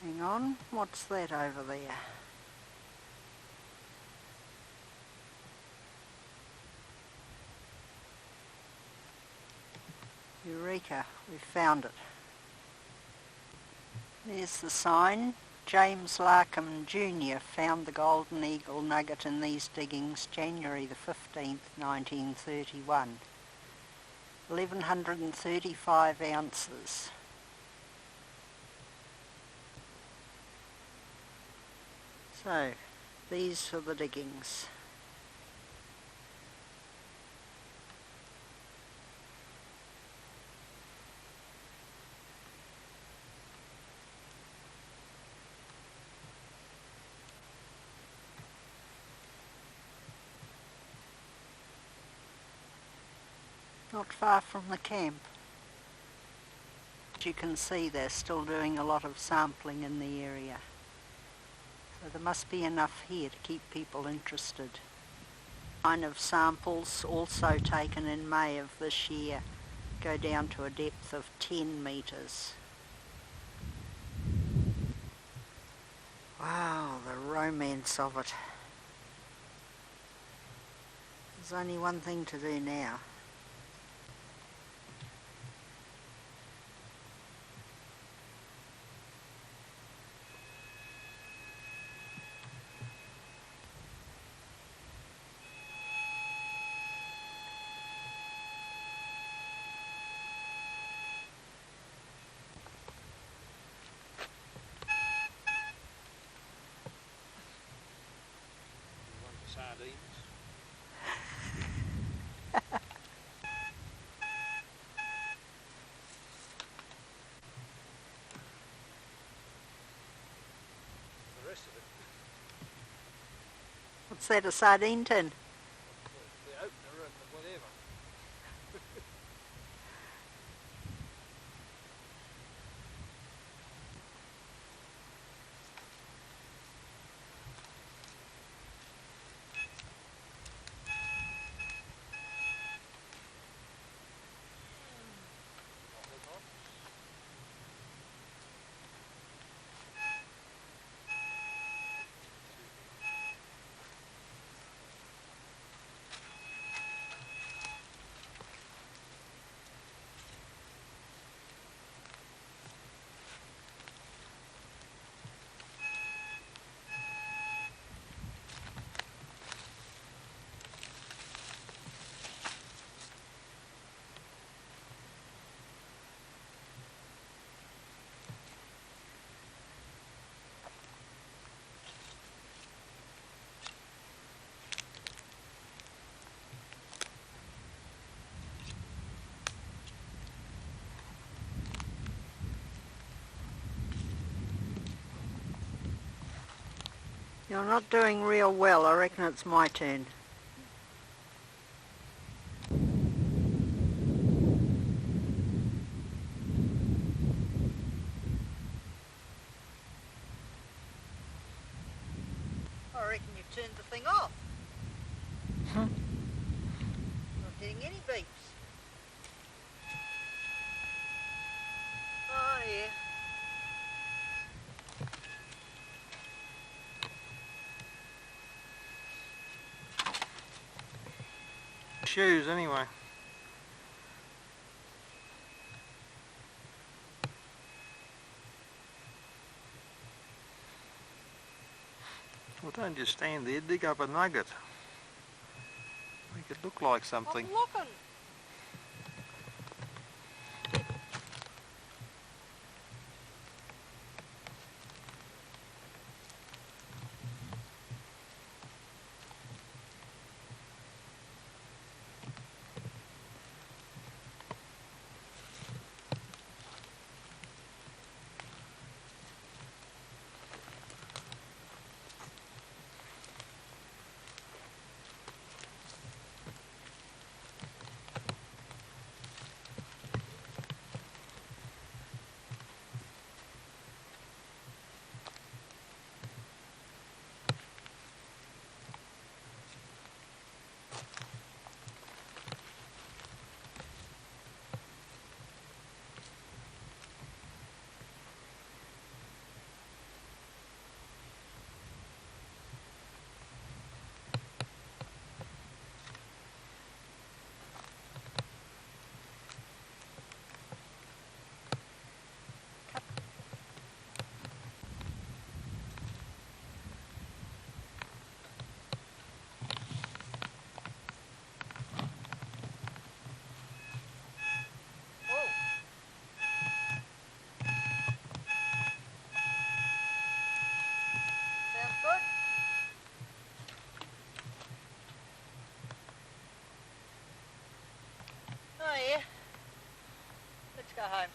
Hang on, what's that over there? Eureka, we found it. There's the sign. James Larkham Jr. found the golden eagle nugget in these diggings January the 15th, 1931. 1135 ounces. So, these are the diggings. Not far from the camp. As you can see, they're still doing a lot of sampling in the area. So there must be enough here to keep people interested. 9 of samples, also taken in May of this year, go down to a depth of 10 metres. Wow, the romance of it. There's only one thing to do now. Sardines. The rest of it. What's that, a sardine tin? The opener and the whatever. You're not doing real well. I reckon it's my turn. I reckon you've turned the thing off. Not getting any beeps. Oh yeah. Shoes anyway. Well, don't just stand there, dig up a nugget. Make it look like something. I'm looking. Sounds good. Oh yeah. Let's go home.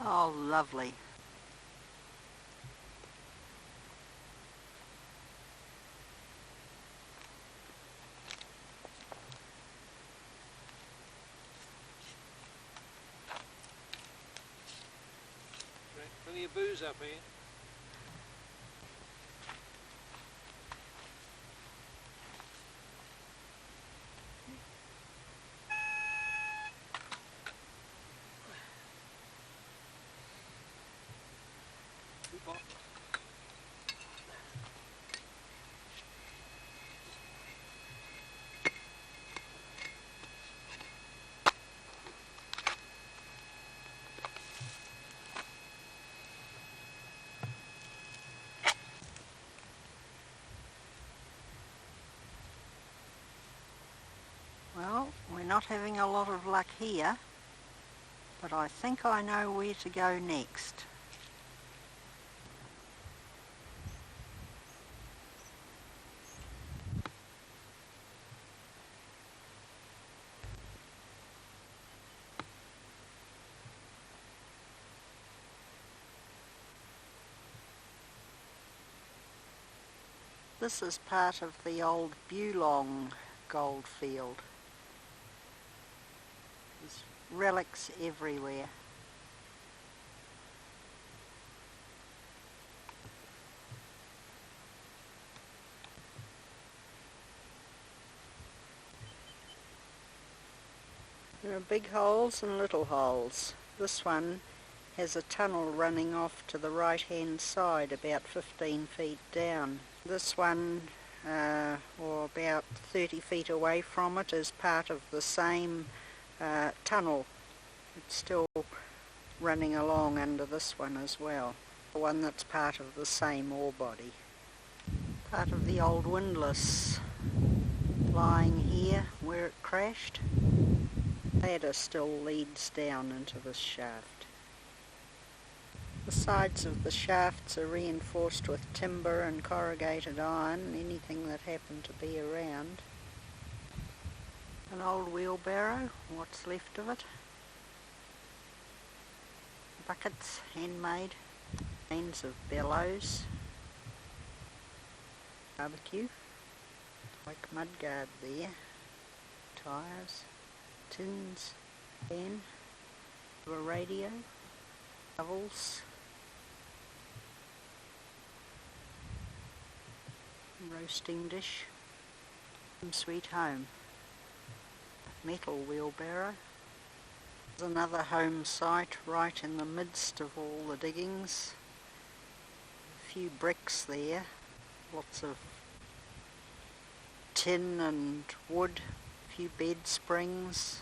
Oh, lovely. Plenty of booze up here. Well, we're not having a lot of luck here, but I think I know where to go next. This is part of the old Bulong gold field. There's relics everywhere. There are big holes and little holes. This one has a tunnel running off to the right hand side about 15 feet down. This one, or about 30 feet away from it, is part of the same tunnel. It's still running along under this one as well. The one that's part of the same ore body. Part of the old windlass lying here where it crashed. Ladder still leads down into this shaft. The sides of the shafts are reinforced with timber and corrugated iron, anything that happened to be around. An old wheelbarrow, what's left of it. Buckets, handmade. Chains of bellows. Barbecue. Like mudguard there. Tyres. Tins. Pan. A radio. Shovels. Roasting dish. Home sweet home. Metal wheelbarrow. There's another home site right in the midst of all the diggings. A few bricks there, lots of tin and wood, a few bed springs.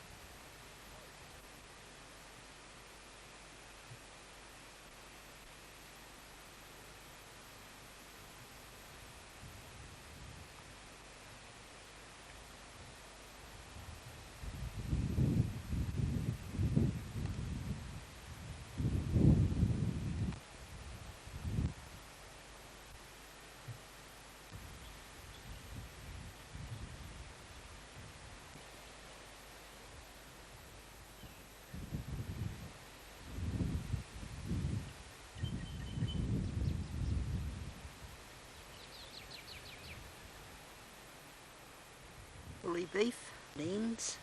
Bully beef, beans,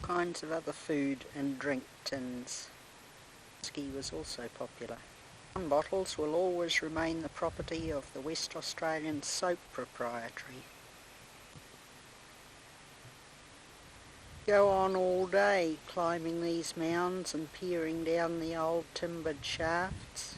kinds of other food and drink tins. Whisky was also popular. Wine bottles will always remain the property of the West Australian Soap Proprietary. Go on all day climbing these mounds and peering down the old timbered shafts.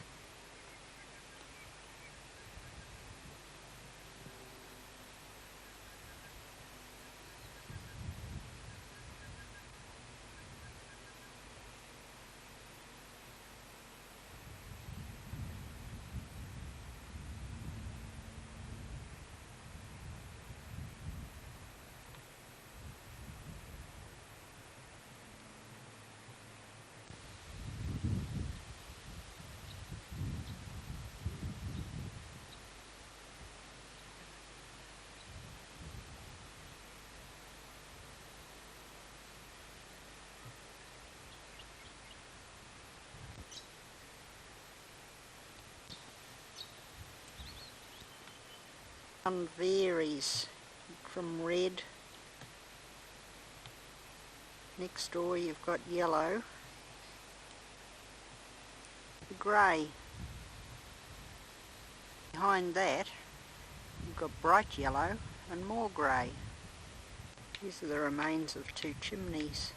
One varies from red. Next door you've got yellow, grey. Behind that you've got bright yellow and more grey. These are the remains of two chimneys.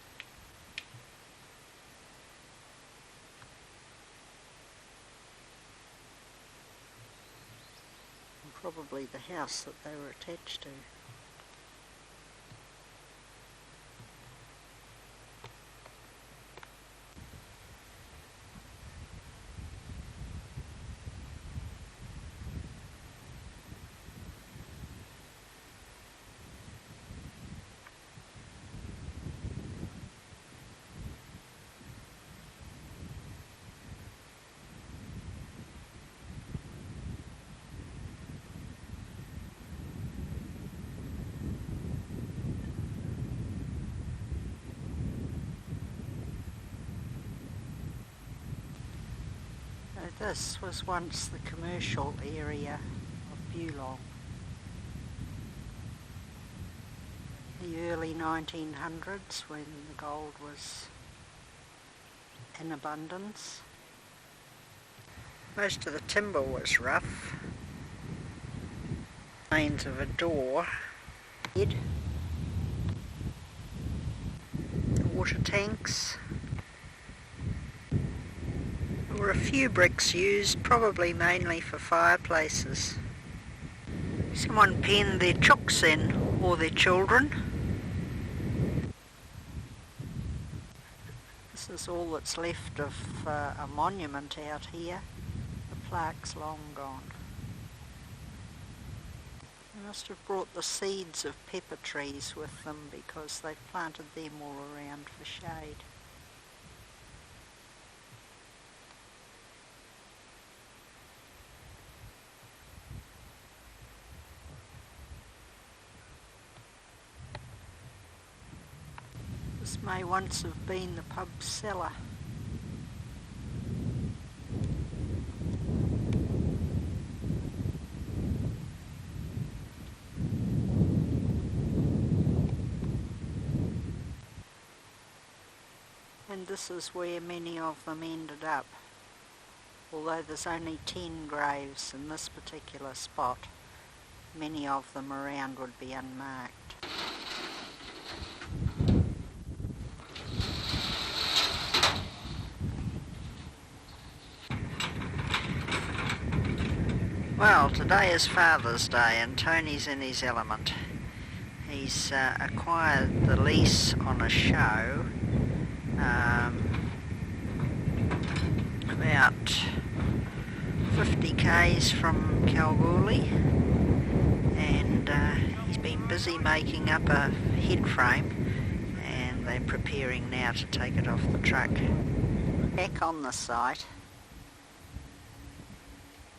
Probably the house that they were attached to. This was once the commercial area of Beulah. The early 1900s, when the gold was in abundance. Most of the timber was rough. Remains of a door, bed, water tanks. There were a few bricks used, probably mainly for fireplaces. Someone penned their chooks in, or their children. This is all that's left of a monument out here. The plaque's long gone. They must have brought the seeds of pepper trees with them because they've planted them all around for shade. This may once have been the pub's cellar. And this is where many of them ended up. Although there's only 10 graves in this particular spot, many of them around would be unmarked. Well, today is Father's Day and Tony's in his element. He's acquired the lease on a show about 50 k's from Kalgoorlie, and he's been busy making up a head frame, and they're preparing now to take it off the truck. Back on the site,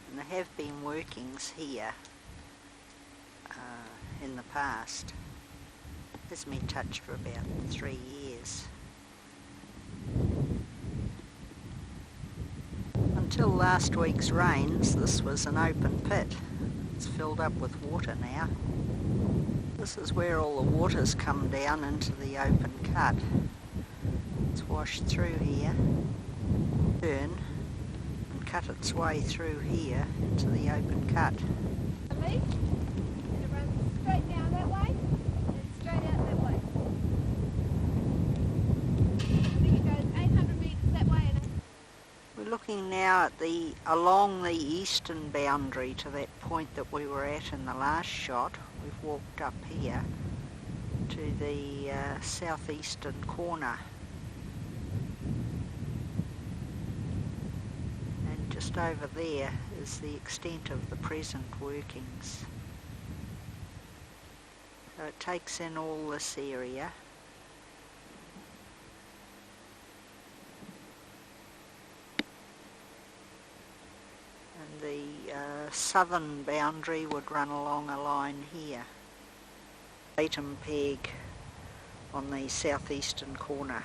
and there have been workings here in the past. It hasn't been touched for about 3 years. Until last week's rains, this was an open pit. It's filled up with water now. This is where all the water's come down into the open cut. It's washed through here, turn, and cut its way through here into the open cut. It runs straight down that way and straight out that way. I think it goes 800 metres that way. We're looking now at along the eastern boundary to that point that we were at in the last shot. We've walked up here to the southeastern corner. And just over there is the extent of the present workings. So it takes in all this area. The southern boundary would run along a line here. Datum peg on the southeastern corner.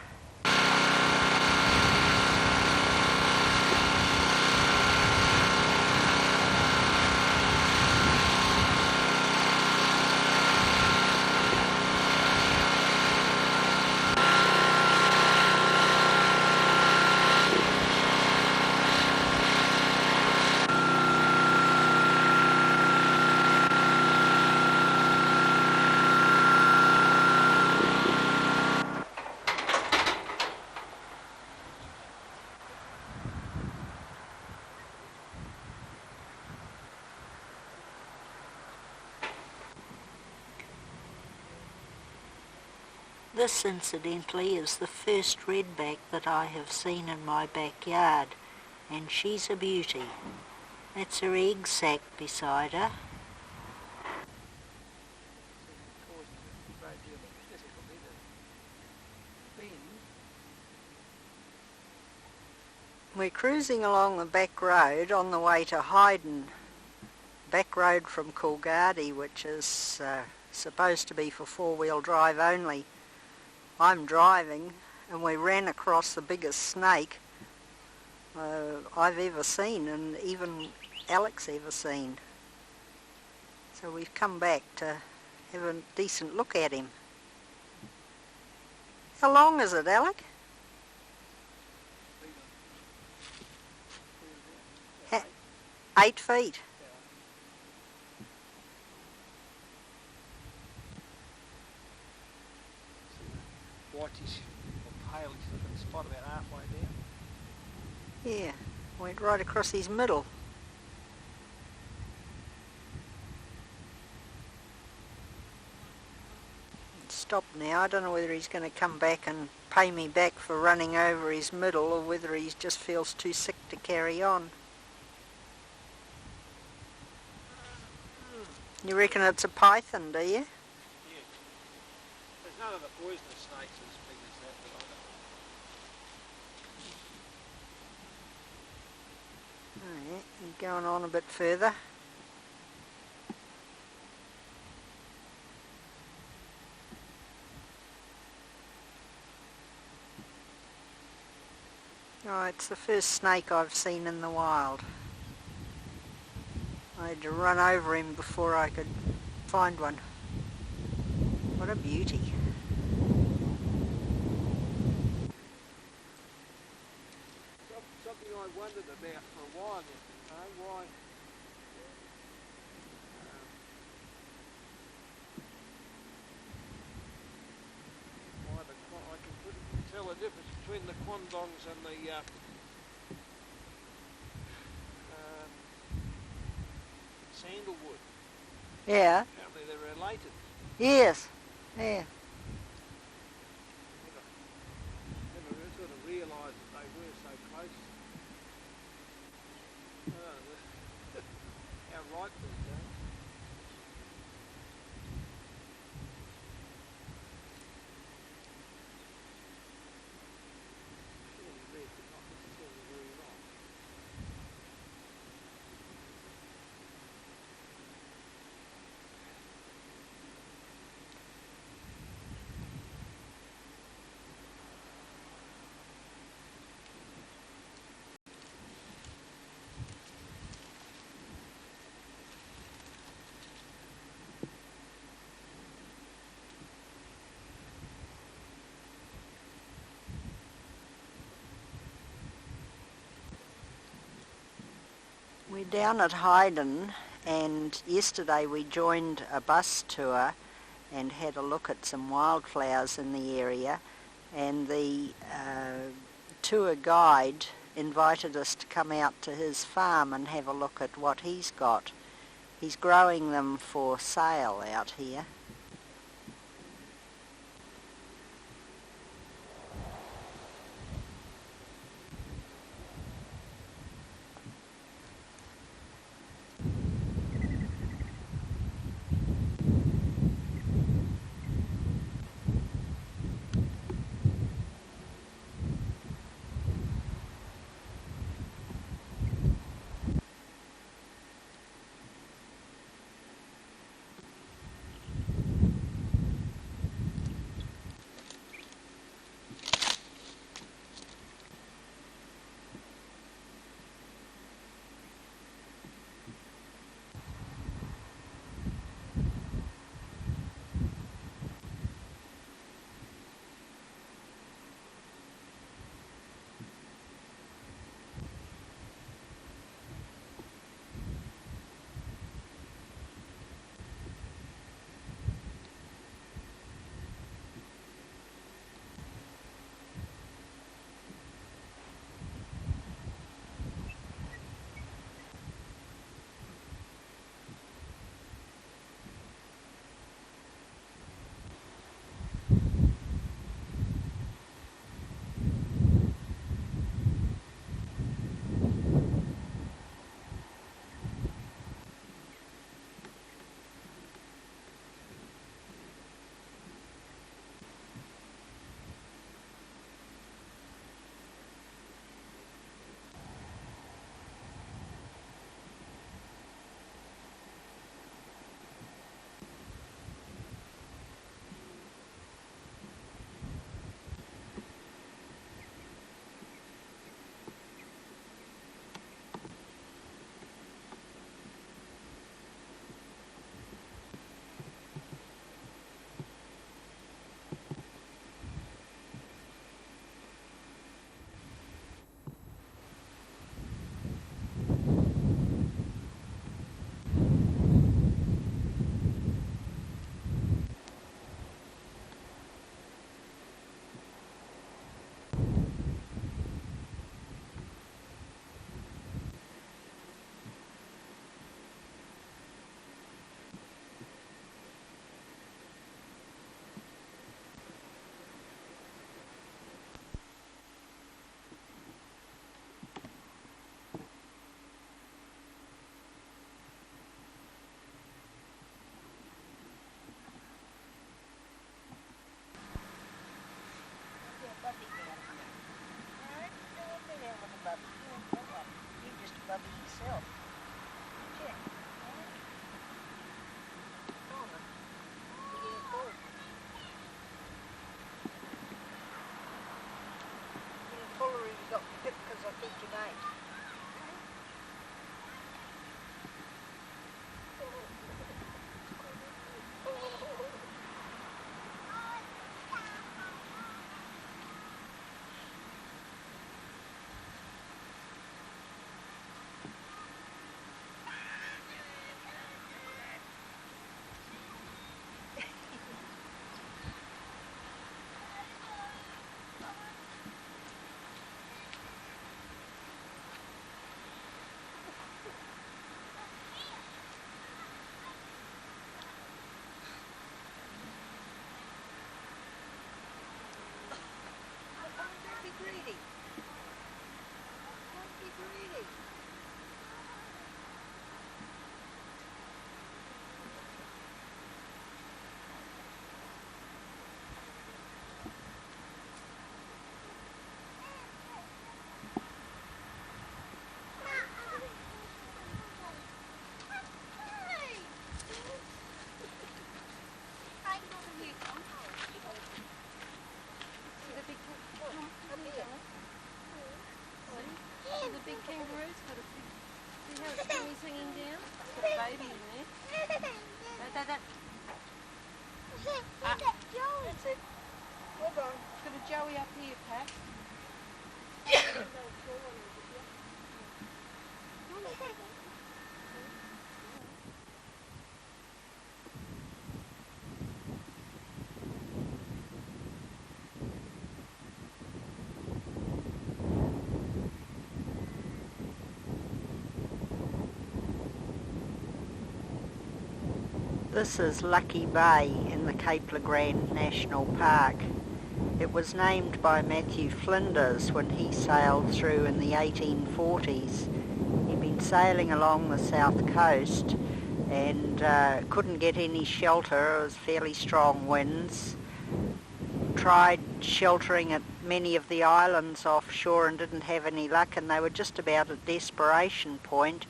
This, incidentally, is the first redback that I have seen in my backyard, and she's a beauty. That's her egg sac beside her. We're cruising along the back road on the way to Hayden, back road from Kalgoorlie, which is supposed to be for four-wheel drive only. I'm driving, and we ran across the biggest snake I've ever seen, and even Alex ever seen. So we've come back to have a decent look at him. How long is it, Alec? 8 feet. Whitish or palish looking spot about halfway down. Yeah, went right across his middle. Stop now. I don't know whether he's going to come back and pay me back for running over his middle or whether he just feels too sick to carry on. You reckon it's a python, do you? Yeah. There's none of the poisonous snakes as big as that, but I don't know. Oh yeah, you're going on a bit further. Oh, it's the first snake I've seen in the wild. I had to run over him before I could find one. What a beauty. Something I wondered about for a while, why I couldn't tell the difference between the quandongs and the sandalwood. Yeah. Apparently they're related. Yes. Yeah. Never sort of realised that they were so close. How right was that? Surely red, but not necessarily very right. We're down at Hayden, and yesterday we joined a bus tour and had a look at some wildflowers in the area, and the tour guide invited us to come out to his farm and have a look at what he's got. He's growing them for sale out here. Joey up here, Pat. This is Lucky Bay in the Cape Le Grand National Park. It was named by Matthew Flinders when he sailed through in the 1840s. He'd been sailing along the south coast and couldn't get any shelter. It was fairly strong winds. Tried sheltering at many of the islands offshore and didn't have any luck, and they were just about at desperation point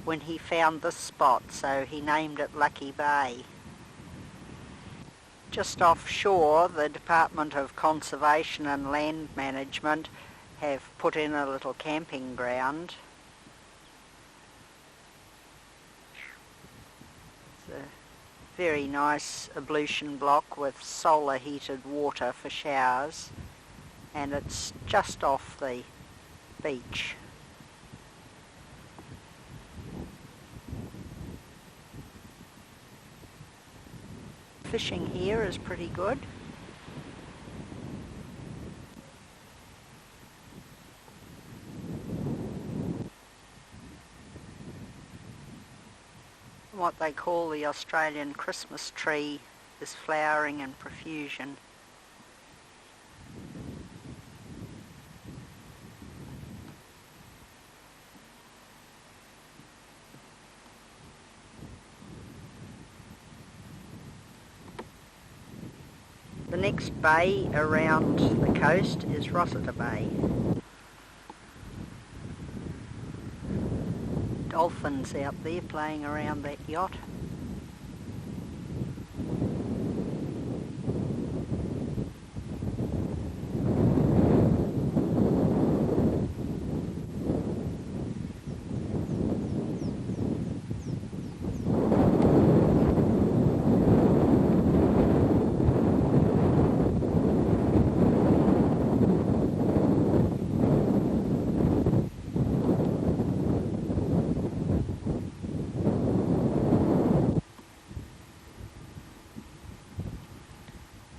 when he found this spot, so he named it Lucky Bay. Just offshore, the Department of Conservation and Land Management have put in a little camping ground. It's a very nice ablution block with solar heated water for showers, and it's just off the beach. Fishing here is pretty good. What they call the Australian Christmas tree is flowering in profusion. The next bay around the coast is Rossiter Bay. Dolphins out there playing around that yacht.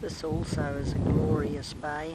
This also is a glorious bay.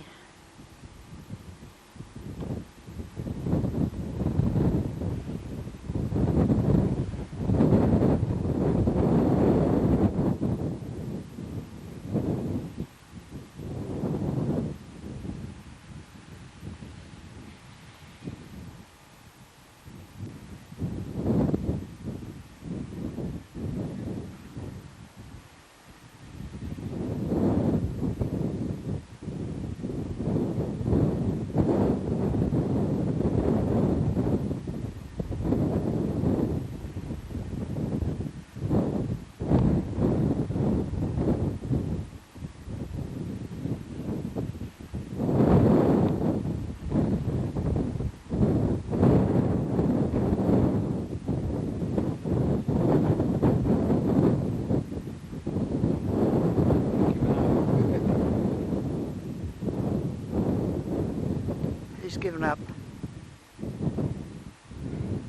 Who's given up?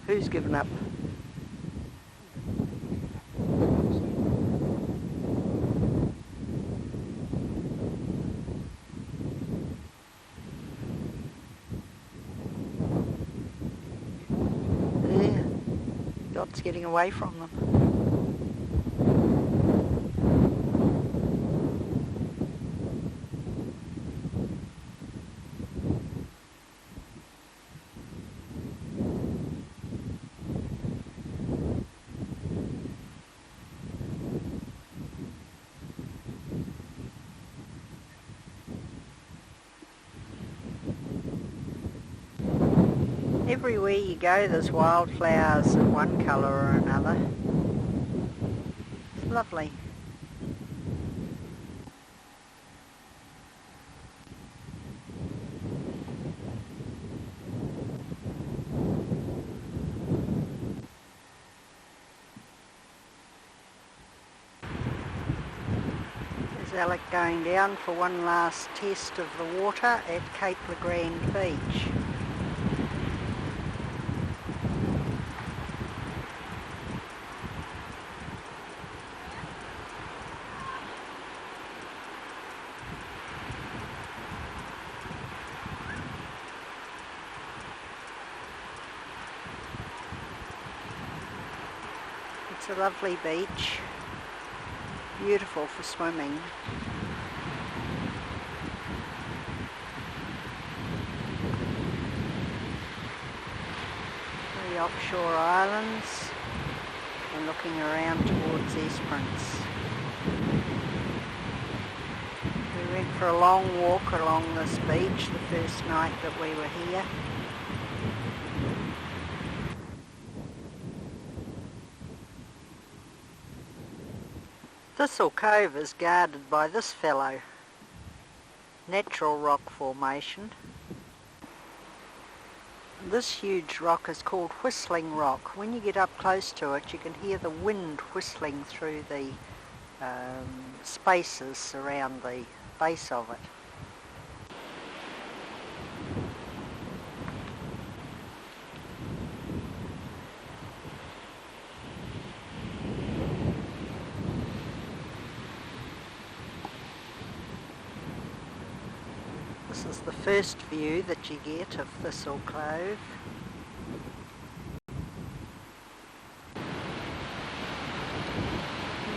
Who's given up? Yeah, God's getting away from them. Everywhere you go there's wildflowers of one colour or another. It's lovely. There's Alec going down for one last test of the water at Cape Le Grand Beach. It's a lovely beach, beautiful for swimming. The offshore islands and looking around towards Esperance. We went for a long walk along this beach the first night that we were here. Thistle Cove is guarded by this fellow. Natural rock formation. This huge rock is called Whistling Rock. When you get up close to it, you can hear the wind whistling through the spaces around the base of it. This is the first view that you get of Thistle Cove.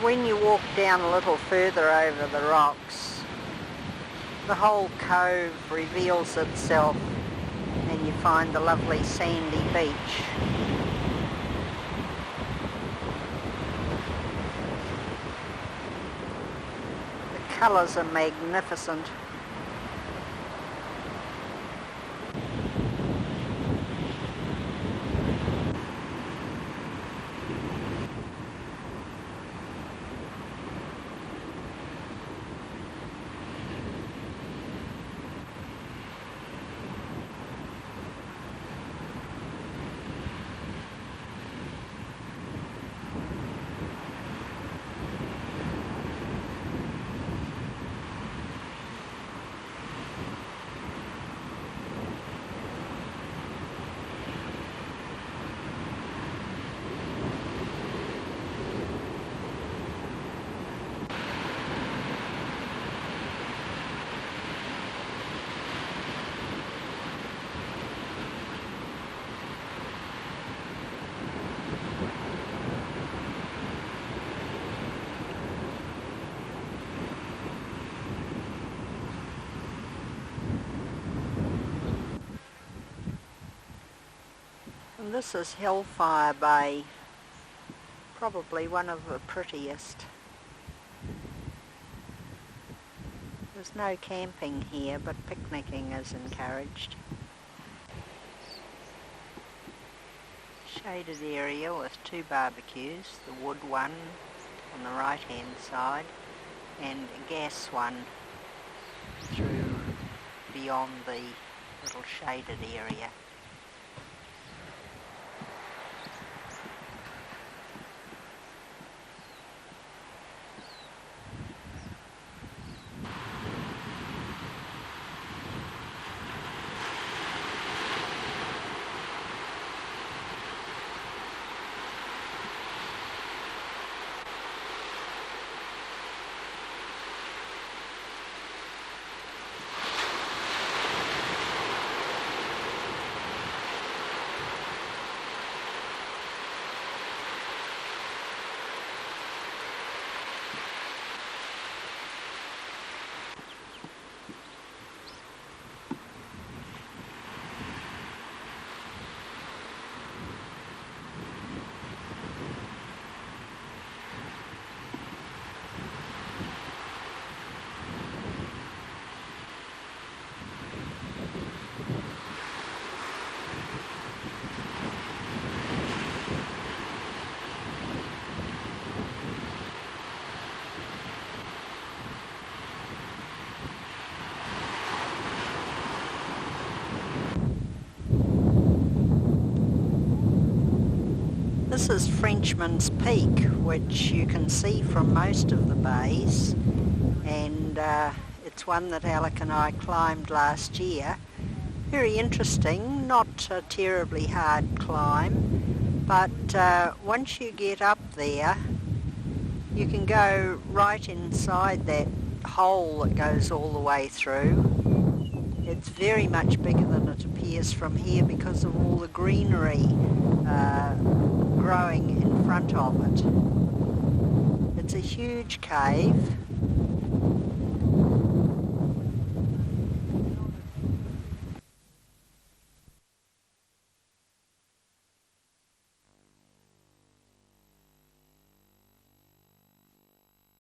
When you walk down a little further over the rocks, the whole cove reveals itself and you find the lovely sandy beach. The colours are magnificent. And this is Hellfire Bay, probably one of the prettiest. There's no camping here, but picnicking is encouraged. Shaded area with two barbecues, the wood one on the right hand side and a gas one through beyond the little shaded area. This is Frenchman's Peak, which you can see from most of the bays, and it's one that Alec and I climbed last year. Very interesting, not a terribly hard climb, but once you get up there you can go right inside that hole that goes all the way through. It's very much bigger than it appears from here because of all the greenery growing in front of it. It's a huge cave.